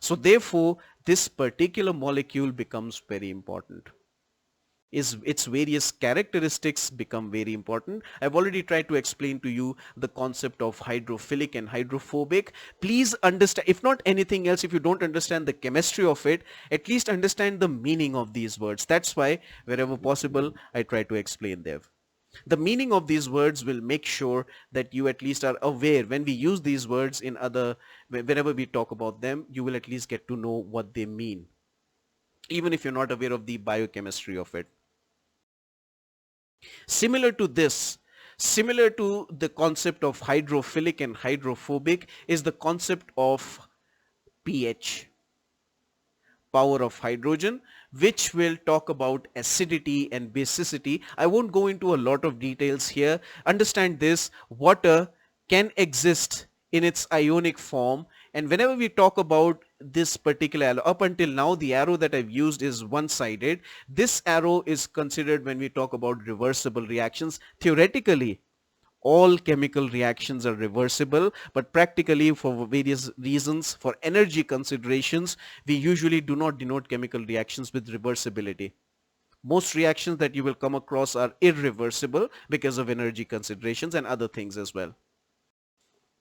So therefore, this particular molecule becomes very important. Its various characteristics become very important. I've already tried to explain to you the concept of hydrophilic and hydrophobic. Please understand, if not anything else, if you don't understand the chemistry of it, at least understand the meaning of these words. That's why wherever possible, I try to explain them. The meaning of these words will make sure that you at least are aware when we use these words in whenever we talk about them, you will at least get to know what they mean, even if you're not aware of the biochemistry of it. Similar to this, similar to the concept of hydrophilic and hydrophobic is the concept of pH, power of hydrogen, which will talk about acidity and basicity. I won't go into a lot of details here. Understand this: water can exist in its ionic form, and whenever we talk about this particular arrow, up until now the arrow that I've used is one-sided. This arrow is considered when we talk about reversible reactions. Theoretically, all chemical reactions are reversible, but practically for various reasons, for energy considerations, we usually do not denote chemical reactions with reversibility. Most reactions that you will come across are irreversible because of energy considerations and other things as well.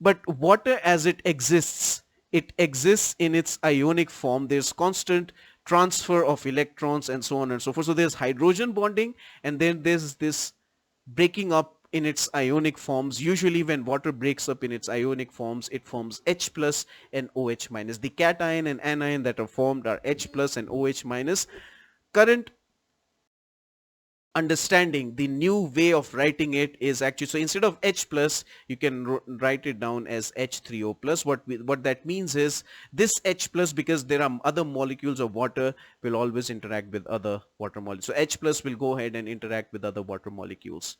But water as it exists in its ionic form. There's constant transfer of electrons and so on and so forth. So there's hydrogen bonding, and then there's this breaking up in its ionic forms. Usually when water breaks up in its ionic forms, it forms H plus and OH minus. The cation and anion that are formed are H plus and OH minus. Current understanding, the new way of writing it is actually, so instead of H plus, you can write it down as H3O plus. What that means is this H plus, because there are other molecules of water, will always interact with other water molecules. So H plus will go ahead and interact with other water molecules.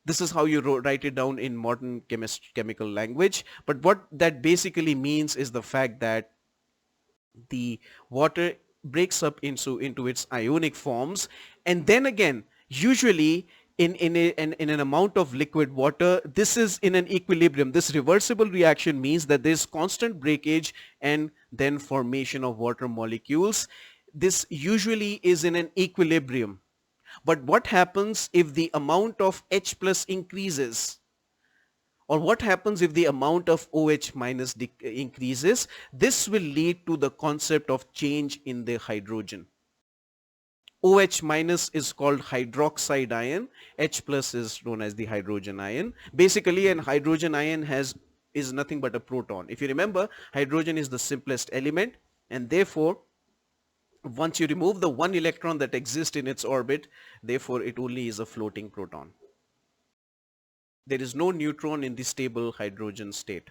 This is how you write it down in modern chemical language. But what that basically means is the fact that the water breaks up into its ionic forms, and then again, usually in an amount of liquid water, this is in an equilibrium. This reversible reaction means that there's constant breakage and then formation of water molecules. This usually is in an equilibrium. But what happens if the amount of H plus increases? Or what happens if the amount of OH minus increases? This will lead to the concept of change in the hydrogen. OH minus is called hydroxide ion. H plus is known as the hydrogen ion. Basically, an hydrogen ion is nothing but a proton. If you remember, hydrogen is the simplest element, and therefore once you remove the one electron that exists in its orbit, therefore it only is a floating proton. There is no neutron in the stable hydrogen state.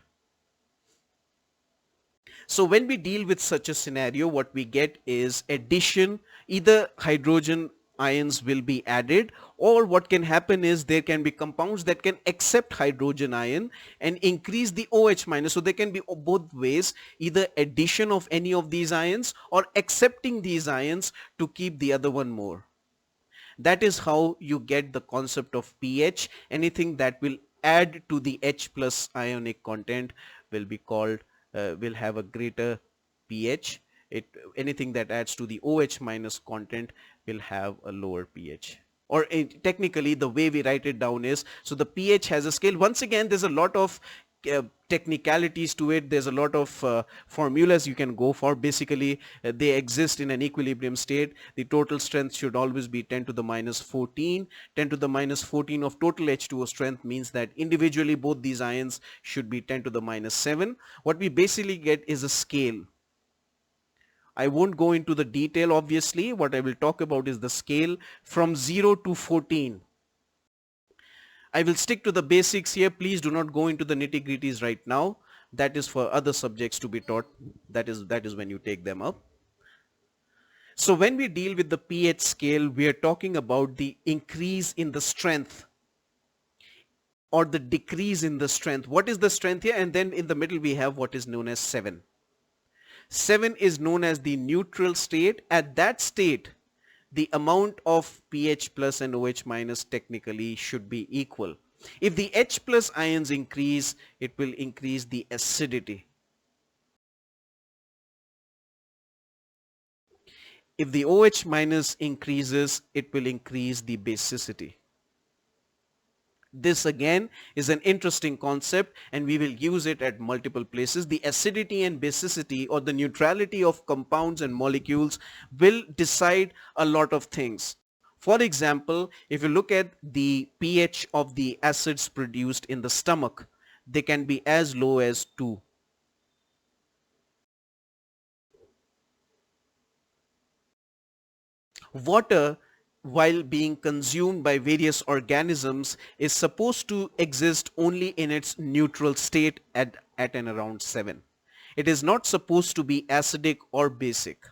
So when we deal with such a scenario, what we get is addition. Either hydrogen ions will be added, or what can happen is there can be compounds that can accept hydrogen ion and increase the OH minus. So there can be both ways, either addition of any of these ions or accepting these ions to keep the other one more. That is how you get the concept of pH. Anything that will add to the H plus ionic content will be called, will have a greater pH. Anything that adds to the OH minus content will have a lower pH. Or technically the way we write it down is, so the pH has a scale. Once again, there's a lot of technicalities to it. There's a lot of formulas you can go for. Basically, they exist in an equilibrium state. The total strength should always be 10 to the minus 14. 10 to the minus 14 of total H2O strength means that individually both these ions should be 10 to the minus 7. What we basically get is a scale. I won't go into the detail, obviously. What I will talk about is the scale from 0 to 14. I will stick to the basics here. Please do not go into the nitty-gritties right now. That is for other subjects to be taught. That is when you take them up. So when we deal with the pH scale, we are talking about the increase in the strength or the decrease in the strength. What is the strength here? And then in the middle we have what is known as 7. 7 is known as the neutral state. At that state, the amount of pH plus and OH minus technically should be equal. If the H plus ions increase, it will increase the acidity. If the OH minus increases, it will increase the basicity. This again is an interesting concept, and we will use it at multiple places. The acidity and basicity, or the neutrality of compounds and molecules, will decide a lot of things. For example, if you look at the pH of the acids produced in the stomach, they can be as low as 2. Water, while being consumed by various organisms, is supposed to exist only in its neutral state at and around 7. It is not supposed to be acidic or basic.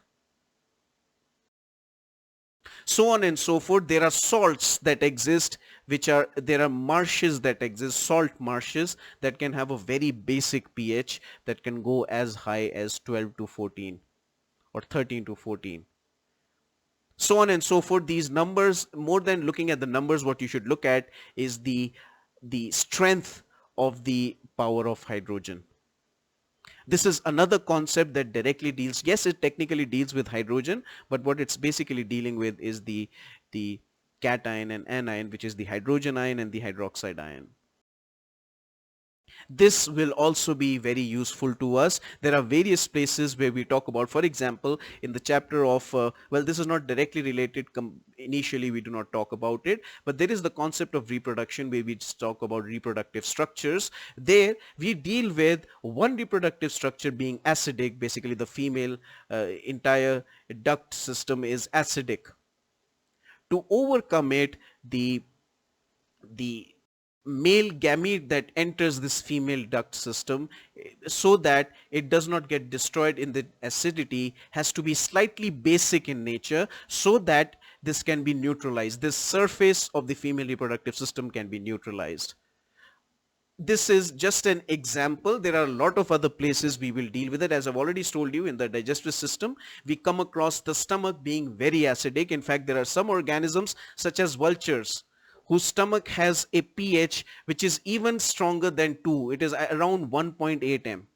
So on and so forth. There are salts that exist, there are marshes that exist, salt marshes that can have a very basic pH that can go as high as 12 to 14 or 13 to 14. So on and so forth. These numbers, more than looking at the numbers, what you should look at is the strength of the power of hydrogen. This is another concept that directly deals, yes, it technically deals with hydrogen, but what it's basically dealing with is the cation and anion, which is the hydrogen ion and the hydroxide ion. This will also be very useful to us. There are various places where we talk about, for example, in the chapter of, well, this is not directly related, initially we do not talk about it, but there is the concept of reproduction where we just talk about reproductive structures. There we deal with one reproductive structure being acidic. Basically the female entire duct system is acidic. To overcome it, the male gamete that enters this female duct system, so that it does not get destroyed in the acidity, has to be slightly basic in nature, so that this can be neutralized. This surface of the female reproductive system can be neutralized. This is just an example. There are a lot of other places we will deal with it. As I've already told you, in the digestive system, we come across the stomach being very acidic. In fact, there are some organisms such as vultures whose stomach has a pH which is even stronger than 2. It is around 1.8 m.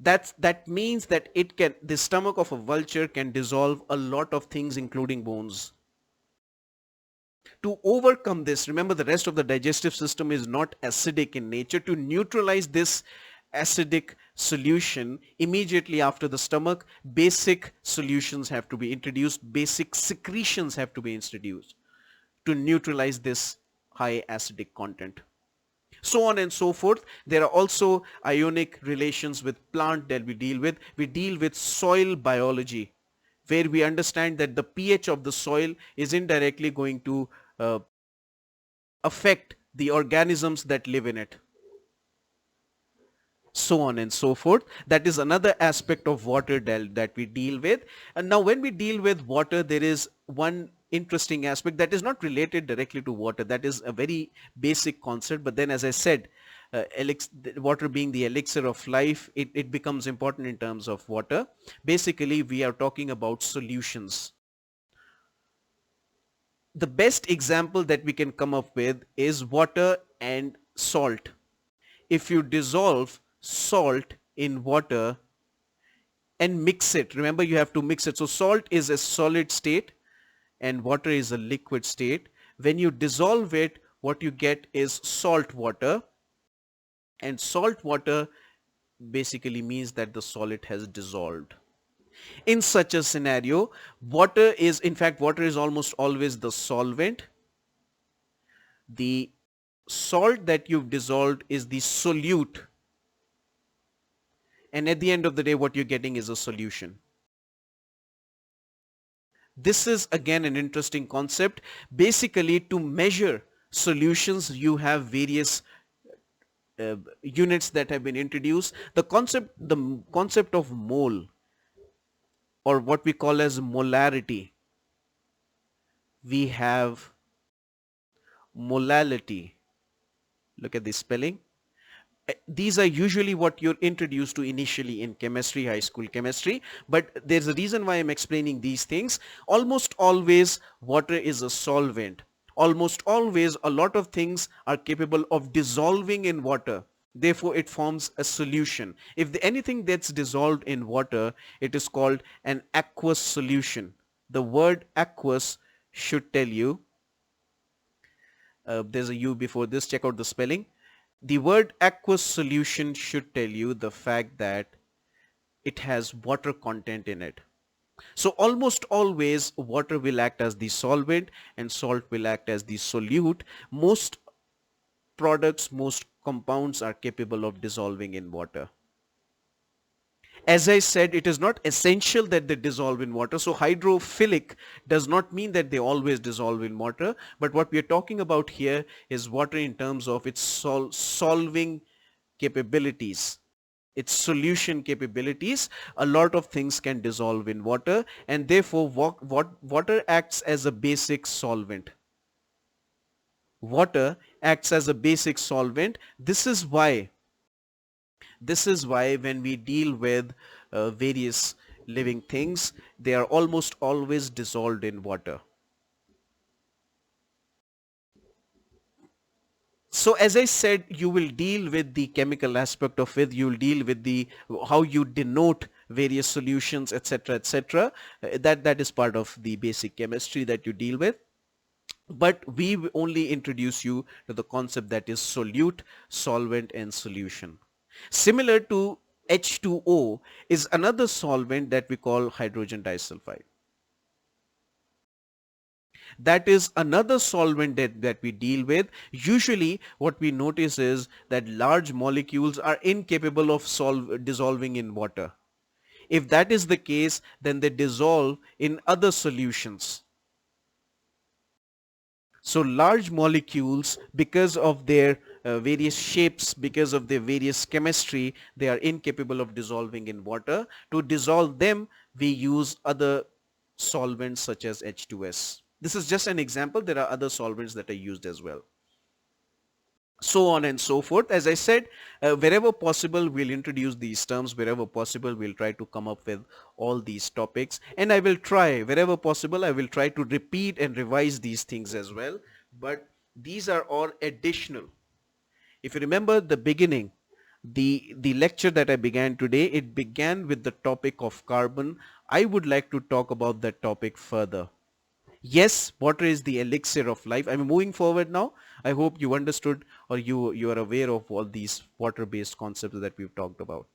That means that the stomach of a vulture can dissolve a lot of things, including bones. To overcome this, remember, the rest of the digestive system is not acidic in nature. To neutralize this acidic solution, immediately after the stomach, basic solutions have to be introduced, basic secretions have to be introduced to neutralize this high acidic content. So on and so forth. There are also ionic relations with plant that we deal with. We deal with soil biology, where we understand that the pH of the soil is indirectly going to affect the organisms that live in it. So on and so forth. That is another aspect of water that we deal with. And now when we deal with water, there is one interesting aspect that is not related directly to water. That is a very basic concept, but then, as I said, water being the elixir of life, it becomes important in terms of water. Basically, we are talking about solutions. The best example that we can come up with is water and salt. If you dissolve salt in water and mix it, remember you have to mix it. So salt is a solid state and water is a liquid state. When you dissolve it, what you get is salt water, and salt water basically means that the solid has dissolved. In such a scenario, water is almost always the solvent. The salt that you've dissolved is the solute, and at the end of the day what you're getting is a solution. This is again an interesting concept. Basically, to measure solutions, you have various units that have been introduced. The concept of mole, or what we call as molarity. We have molality. Look at the spelling. These are usually what you're introduced to initially in chemistry, high school chemistry, but there's a reason why I'm explaining these things. Almost always water is a solvent. Almost always a lot of things are capable of dissolving in water. Therefore, it forms a solution. If anything that's dissolved in water, it is called an aqueous solution. The word aqueous should tell you, there's a U before this, check out the spelling. The word aqueous solution should tell you the fact that it has water content in it. So almost always water will act as the solvent and salt will act as the solute. Most products, most compounds are capable of dissolving in water. As I said, it is not essential that they dissolve in water. So hydrophilic does not mean that they always dissolve in water. But what we are talking about here is water in terms of its solving capabilities, its solution capabilities. A lot of things can dissolve in water, and therefore water acts as a basic solvent. Water acts as a basic solvent. This is why when we deal with various living things, they are almost always dissolved in water. So as I said, you will deal with the chemical aspect of it, you will deal with the how you denote various solutions, etc., etc. That is part of the basic chemistry that you deal with. But we only introduce you to the concept that is solute, solvent, and solution. Similar to H2O is another solvent that we call hydrogen disulfide. That is another solvent that we deal with. Usually what we notice is that large molecules are incapable of dissolving in water. If that is the case, then they dissolve in other solutions. So large molecules, because of their various shapes, because of their various chemistry, they are incapable of dissolving in water. To dissolve them, we use other solvents such as H2S. This is just an example. There are other solvents that are used as well. So on and so forth. As I said, wherever possible, we'll introduce these terms. Wherever possible, we'll try to come up with all these topics. And I will try, wherever possible, I will try to repeat and revise these things as well. But these are all additional. If you remember the beginning, the lecture that I began today, it began with the topic of carbon. I would like to talk about that topic further. Yes, water is the elixir of life. I'm moving forward now. I hope you understood, or you are aware of all these water-based concepts that we've talked about.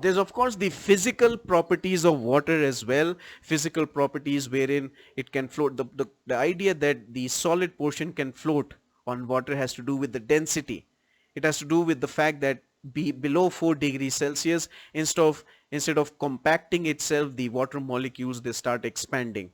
There's of course the physical properties of water as well. Physical properties wherein it can float. The idea that the solid portion can float on water has to do with the density. It has to do with the fact that below 4 degrees Celsius, instead of compacting itself, the water molecules, they start expanding.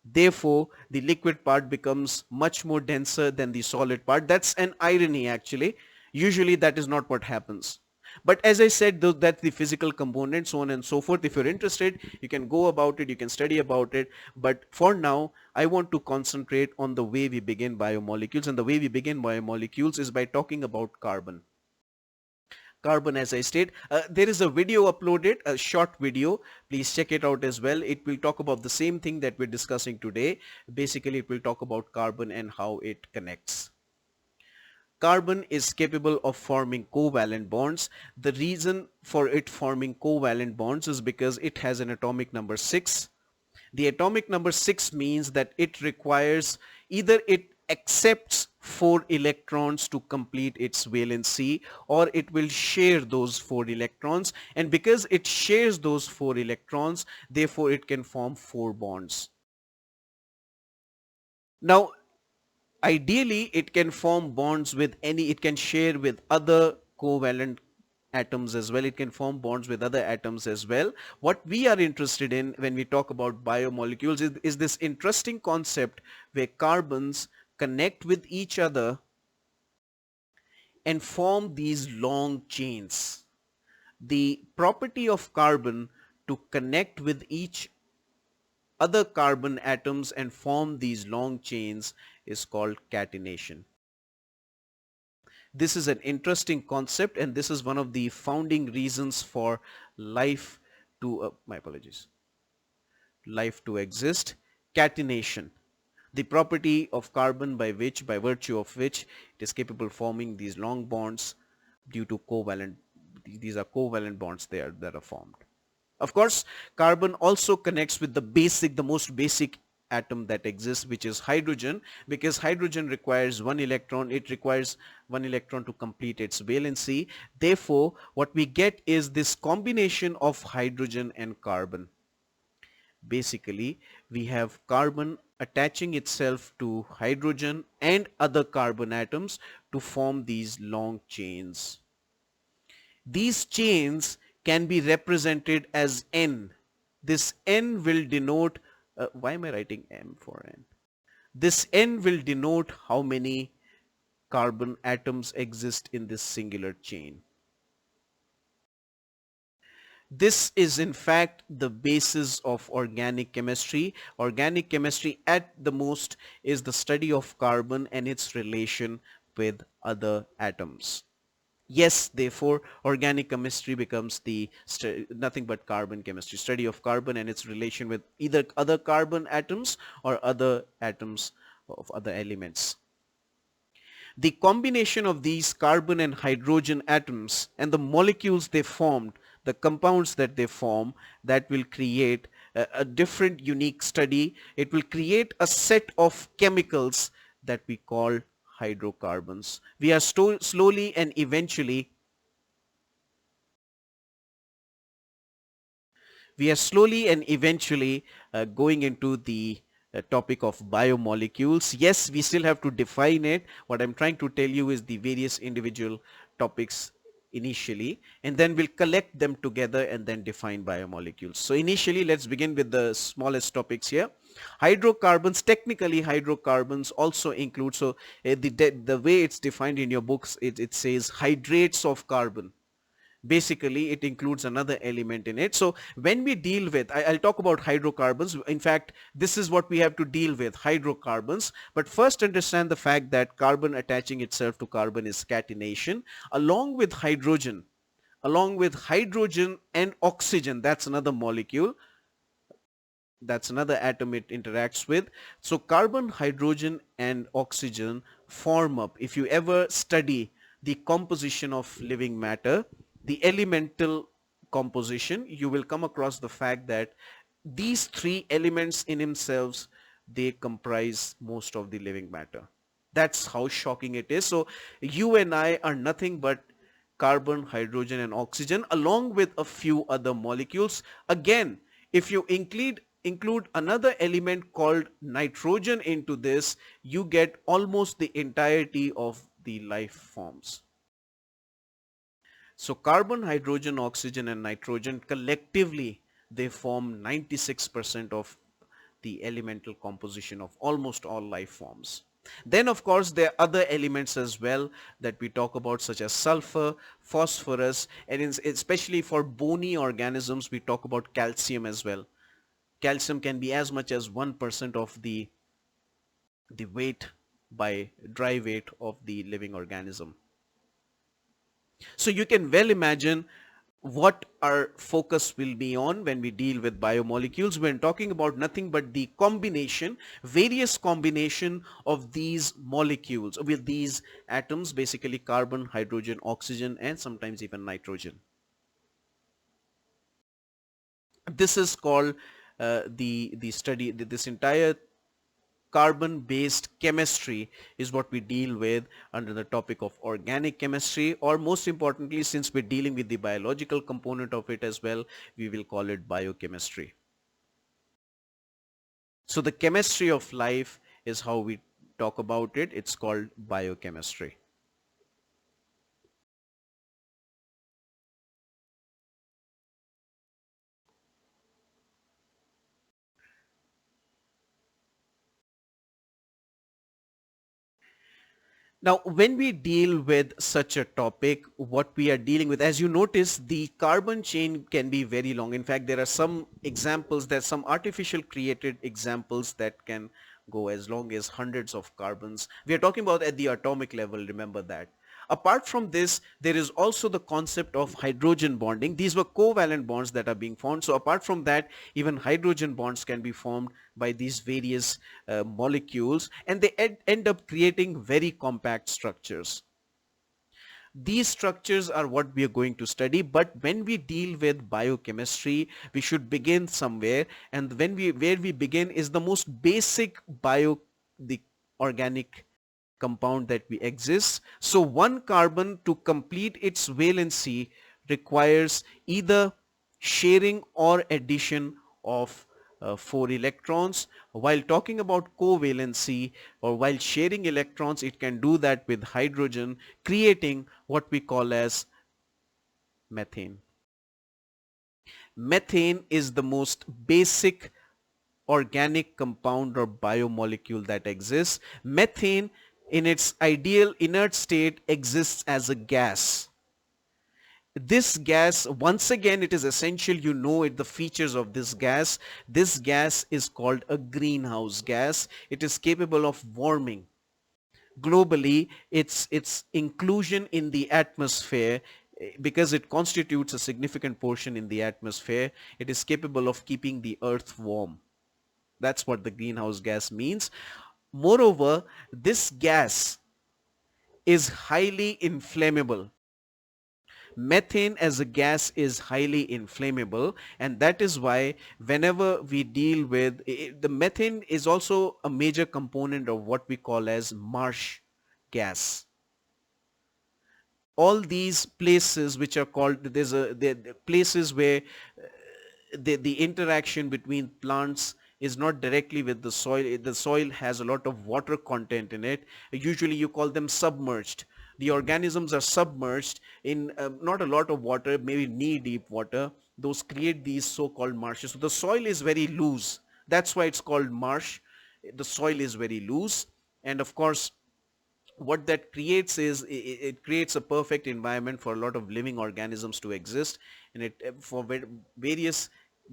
Therefore, the liquid part becomes much more denser than the solid part. That's an irony actually. Usually that is not what happens. But as I said, that's the physical component, so on and so forth. If you're interested, you can go about it, you can study about it. But for now, I want to concentrate on the way we begin biomolecules. And the way we begin biomolecules is by talking about carbon. Carbon, as I stated, there is a video uploaded, a short video. Please check it out as well. It will talk about the same thing that we're discussing today. Basically, it will talk about carbon and how it connects. Carbon is capable of forming covalent bonds. The reason for it forming covalent bonds is because it has an atomic number 6. The atomic number 6 means that it requires, either it accepts 4 electrons to complete its valency, or it will share those 4 electrons, and because it shares those 4 electrons, therefore it can form 4 bonds. Now ideally it can form bonds with it can share with other covalent atoms as well. It can form bonds with other atoms as well. What we are interested in when we talk about biomolecules is this interesting concept where carbons connect with each other and form these long chains. The property of carbon to connect with each other carbon atoms and form these long chains is called catenation. This is an interesting concept, and this is one of the founding reasons for life to, my apologies, life to exist, catenation. The property of carbon by virtue of which it is capable of forming these long bonds due to covalent, these are covalent bonds that are formed. Of course, carbon also connects with the most basic atom that exists, which is hydrogen, because hydrogen requires one electron. It requires one electron to complete its valency. Therefore, what we get is this combination of hydrogen and carbon. Basically, we have carbon attaching itself to hydrogen and other carbon atoms to form these long chains. These chains can be represented as N. This N will denote, why am I writing M for N? This N will denote how many carbon atoms exist in this singular chain. This is in fact the basis of organic chemistry. Organic chemistry at the most is the study of carbon and its relation with other atoms. Yes, therefore, organic chemistry becomes the nothing but carbon chemistry, study of carbon and its relation with either other carbon atoms or other atoms of other elements. The combination of these carbon and hydrogen atoms and the molecules they formed, the compounds that they form, that will create a different unique study. It will create a set of chemicals that we call hydrocarbons. We are slowly and eventually going into the topic of biomolecules. Yes, we still have to define it. What I'm trying to tell you is the various individual topics initially, and then we'll collect them together and then define biomolecules. So initially, let's begin with the smallest topics here. Hydrocarbons, technically hydrocarbons also include, so the way it's defined in your books, it says hydrates of carbon. Basically it includes another element in it. So when we deal with, I'll talk about hydrocarbons. In fact, this is what we have to deal with, hydrocarbons. But first understand the fact that carbon attaching itself to carbon is catenation. Along with hydrogen and oxygen, that's another molecule, that's another atom it interacts with. So carbon, hydrogen and oxygen form up. If you ever study the composition of living matter, the elemental composition, you will come across the fact that these three elements in themselves, they comprise most of the living matter. That's how shocking it is. So you and I are nothing but carbon, hydrogen and oxygen, along with a few other molecules. Again, if you include another element called nitrogen into this, you get almost the entirety of the life forms. So carbon, hydrogen, oxygen and nitrogen collectively, they form 96% of the elemental composition of almost all life forms. Then of course there are other elements as well that we talk about, such as sulfur, phosphorus, and especially for bony organisms we talk about calcium as well. Calcium can be as much as 1% of the weight by dry weight of the living organism. So you can well imagine what our focus will be on when we deal with biomolecules. We're talking about nothing but the combination, various combination of these molecules with these atoms, basically carbon, hydrogen, oxygen, and sometimes even nitrogen. This is called the study, this entire carbon-based chemistry is what we deal with under the topic of organic chemistry, or most importantly, since we're dealing with the biological component of it as well, we will call it biochemistry. So the chemistry of life is how we talk about it. It's called biochemistry. Now, when we deal with such a topic, what we are dealing with, as you notice, the carbon chain can be very long. In fact, there are some examples, there's some artificial created examples that can go as long as hundreds of carbons. We are talking about at the atomic level, remember that. Apart from this, there is also the concept of hydrogen bonding. These were covalent bonds that are being formed. So apart from that, even hydrogen bonds can be formed by these various molecules, and they end up creating very compact structures. These structures are what we are going to study, but when we deal with biochemistry, we should begin somewhere, and where we begin is the most basic the organic compound that we exist. So one carbon, to complete its valency, requires either sharing or addition of 4 electrons. While talking about covalency, or while sharing electrons, it can do that with hydrogen, creating what we call as methane. Methane is the most basic organic compound or biomolecule that exists. Methane in its ideal inert state exists as a gas. This gas, once again, it is essential you know it, the features of this gas. This gas is called a greenhouse gas. It is capable of warming. Globally, its inclusion in the atmosphere, because it constitutes a significant portion in the atmosphere, it is capable of keeping the earth warm. That's what the greenhouse gas means. Moreover, this gas is highly inflammable. Methane as a gas is highly inflammable, and that is why whenever we deal with the methane is also a major component of what we call as marsh gas. All these places which are called, the places where the interaction between plants is not directly with the soil. The soil has a lot of water content in it. Usually you call them submerged. The organisms are submerged in not a lot of water, maybe knee deep water. Those create these so-called marshes. So the soil is very loose. That's why it's called marsh. The soil is very loose. And of course, what that creates is it creates a perfect environment for a lot of living organisms to exist, and it for various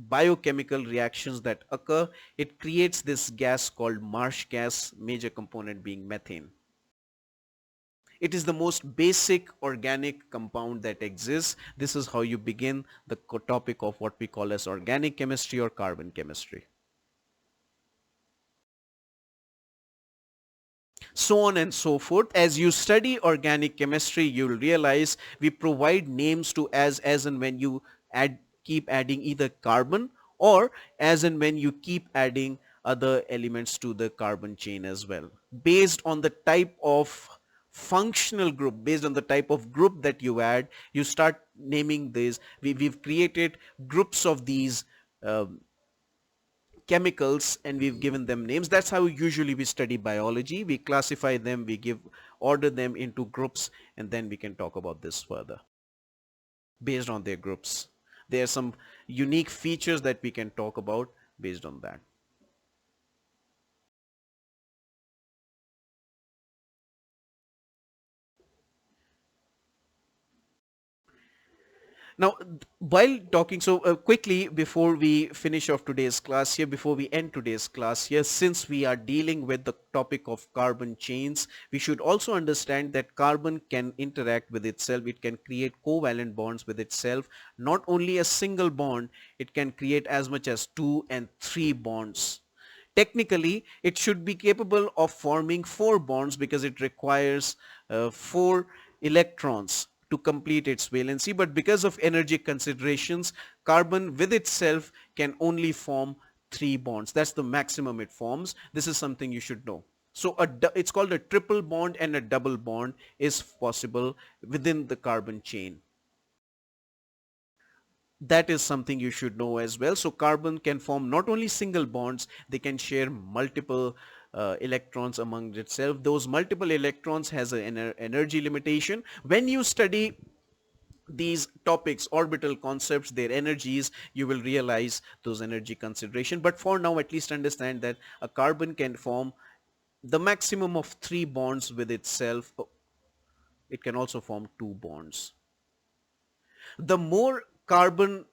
biochemical reactions that occur, it creates this gas called marsh gas, major component being methane. It is the most basic organic compound that exists. This is how you begin the topic of what we call as organic chemistry or carbon chemistry. So on and so forth. As you study organic chemistry, you'll realize we provide names to as and when you keep adding either carbon, or as and when you keep adding other elements to the carbon chain as well. Based on the type of functional group, based on the type of group that you add, you start naming these. We've created groups of these chemicals, and we've given them names. That's how usually we study biology. We classify them, we order them into groups, and then we can talk about this further based on their groups. There are some unique features that we can talk about based on that. Now, while talking, so quickly before we finish off today's class here, before we end today's class here, since we are dealing with the topic of carbon chains, we should also understand that carbon can interact with itself. It can create covalent bonds with itself. Not only a single bond, it can create as much as 2 and 3 bonds. Technically, it should be capable of forming 4 bonds because it requires 4 electrons to complete its valency, but because of energy considerations, carbon with itself can only form 3 bonds. That's the maximum it forms. This is something you should know. So it's called a triple bond, and a double bond is possible within the carbon chain. That is something you should know as well. So carbon can form not only single bonds, they can share multiple electrons among itself. Those multiple electrons has an energy limitation. When you study these topics, orbital concepts, their energies, you will realize those energy consideration. But for now, at least understand that a carbon can form the maximum of 3 bonds with itself. It can also form 2 bonds. The more carbon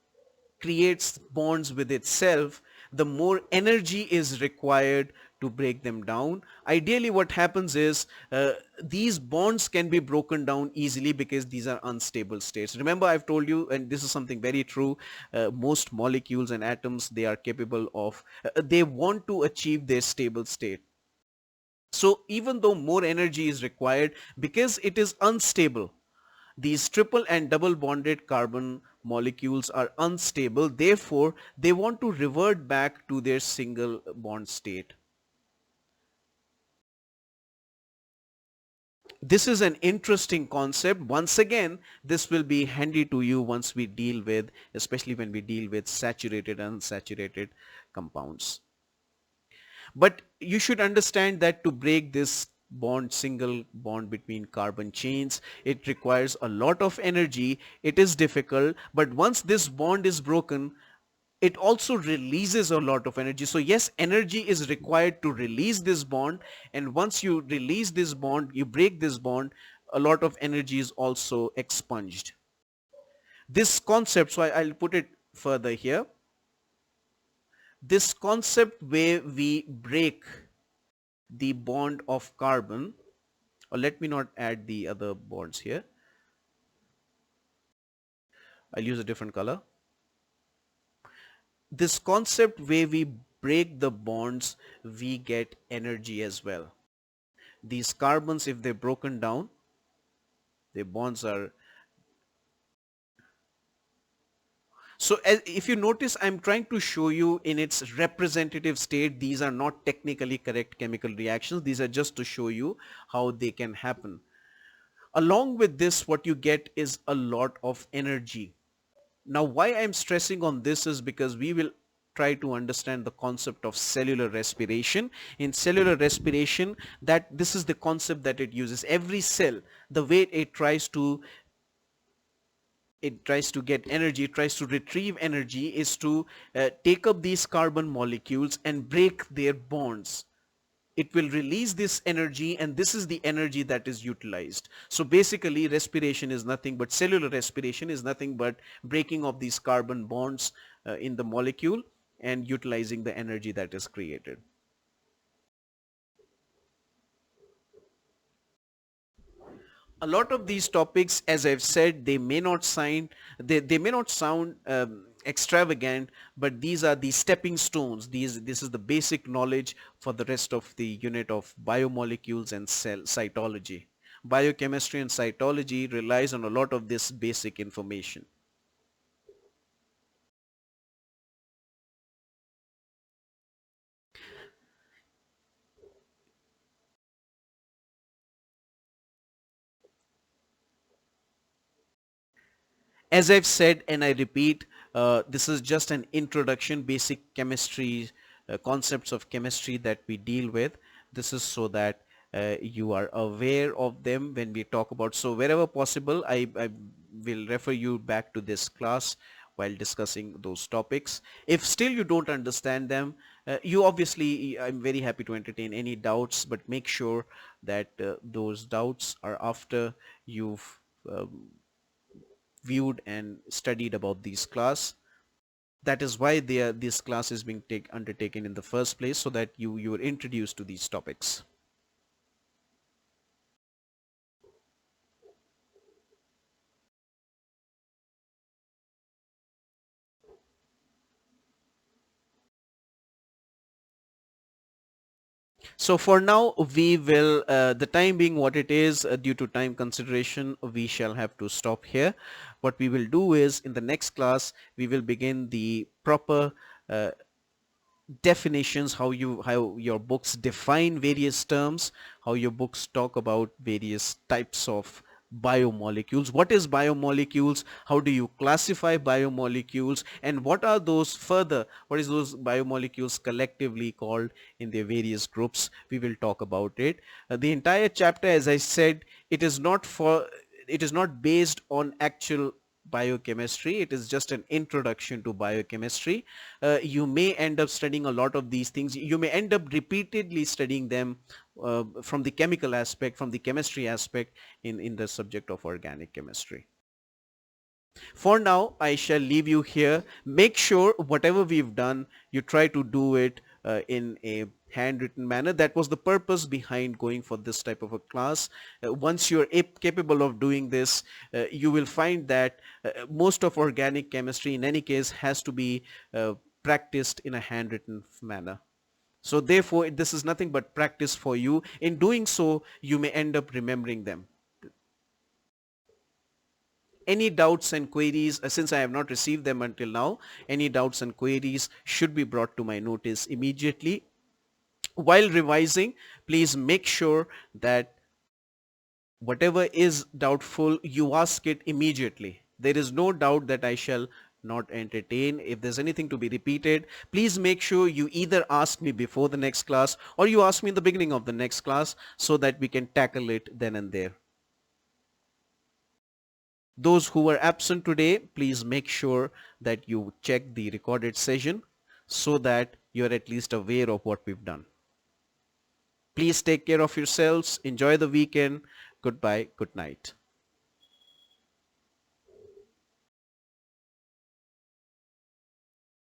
creates bonds with itself, the more energy is required to break them down. Ideally what happens is these bonds can be broken down easily because these are unstable states. Remember, I've told you, and this is something very true, most molecules and atoms, they are capable of, they want to achieve their stable state. So even though more energy is required, because it is unstable, these triple and double bonded carbon molecules are unstable, therefore they want to revert back to their single bond state. This is an interesting concept. Once again, this will be handy to you once we deal with, especially when we deal with saturated and unsaturated compounds. But you should understand that to break this bond, single bond between carbon chains, it requires a lot of energy. It is difficult, but once this bond is broken, it also releases a lot of energy. So yes, energy is required to release this bond, and once you release this bond, you break this bond, a lot of energy is also expunged. This concept, so I'll put it further here. This concept where we break the bond of carbon, or let me not add the other bonds here, I'll use a different color. This concept where we break the bonds, we get energy as well. These carbons, if they're broken down, their bonds are, so if you notice, I'm trying to show you in its representative state. These are not technically correct chemical reactions. These are just to show you how they can happen. Along with this, what you get is a lot of energy. Now, why I'm stressing on this is because we will try to understand the concept of cellular respiration. In cellular respiration, that this is the concept that it uses. Every cell, the way it tries to get energy, it tries to retrieve energy, is to take up these carbon molecules and break their bonds. It will release this energy, and this is the energy that is utilized. So basically respiration is nothing but, cellular respiration is nothing but breaking of these carbon bonds in the molecule and utilizing the energy that is created. A lot of these topics, as I've said, they may not sound extravagant, but these are the stepping stones. This is the basic knowledge for the rest of the unit of biomolecules and cell cytology. Biochemistry and cytology relies on a lot of this basic information. As I've said and I repeat, this is just an introduction, basic chemistry, concepts of chemistry that we deal with. This is so that you are aware of them when we talk about. So wherever possible, I will refer you back to this class while discussing those topics. If still you don't understand them, you obviously, I'm very happy to entertain any doubts, but make sure that those doubts are after you've viewed and studied about these class. That is why this class is being undertaken in the first place, so that you are introduced to these topics. So for now, we will, the time being what it is, due to time consideration, we shall have to stop here. What we will do is, in the next class, we will begin the proper definitions, how your books define various terms, how your books talk about various types of biomolecules. What is biomolecules? How do you classify biomolecules? And what is those biomolecules collectively called in their various groups? We will talk about it. The entire chapter, as I said, it is not based on actual biochemistry. It is just an introduction to biochemistry. You may end up studying a lot of these things. You may end up repeatedly studying them from the chemical aspect, from the chemistry aspect in the subject of organic chemistry. For now, I shall leave you here. Make sure whatever we've done, you try to do it in a handwritten manner. That was the purpose behind going for this type of a class. Once you're capable of doing this, you will find that most of organic chemistry in any case has to be practiced in a handwritten manner. So therefore, this is nothing but practice for you. In doing so, you may end up remembering them. Any doubts and queries, since I have not received them until now, any doubts and queries should be brought to my notice immediately. While revising, please make sure that whatever is doubtful, you ask it immediately. There is no doubt that I shall not entertain. If there's anything to be repeated, please make sure you either ask me before the next class or you ask me in the beginning of the next class so that we can tackle it then and there. Those who were absent today, please make sure that you check the recorded session so that you're at least aware of what we've done. Please take care of yourselves. Enjoy the weekend. Goodbye. Good night.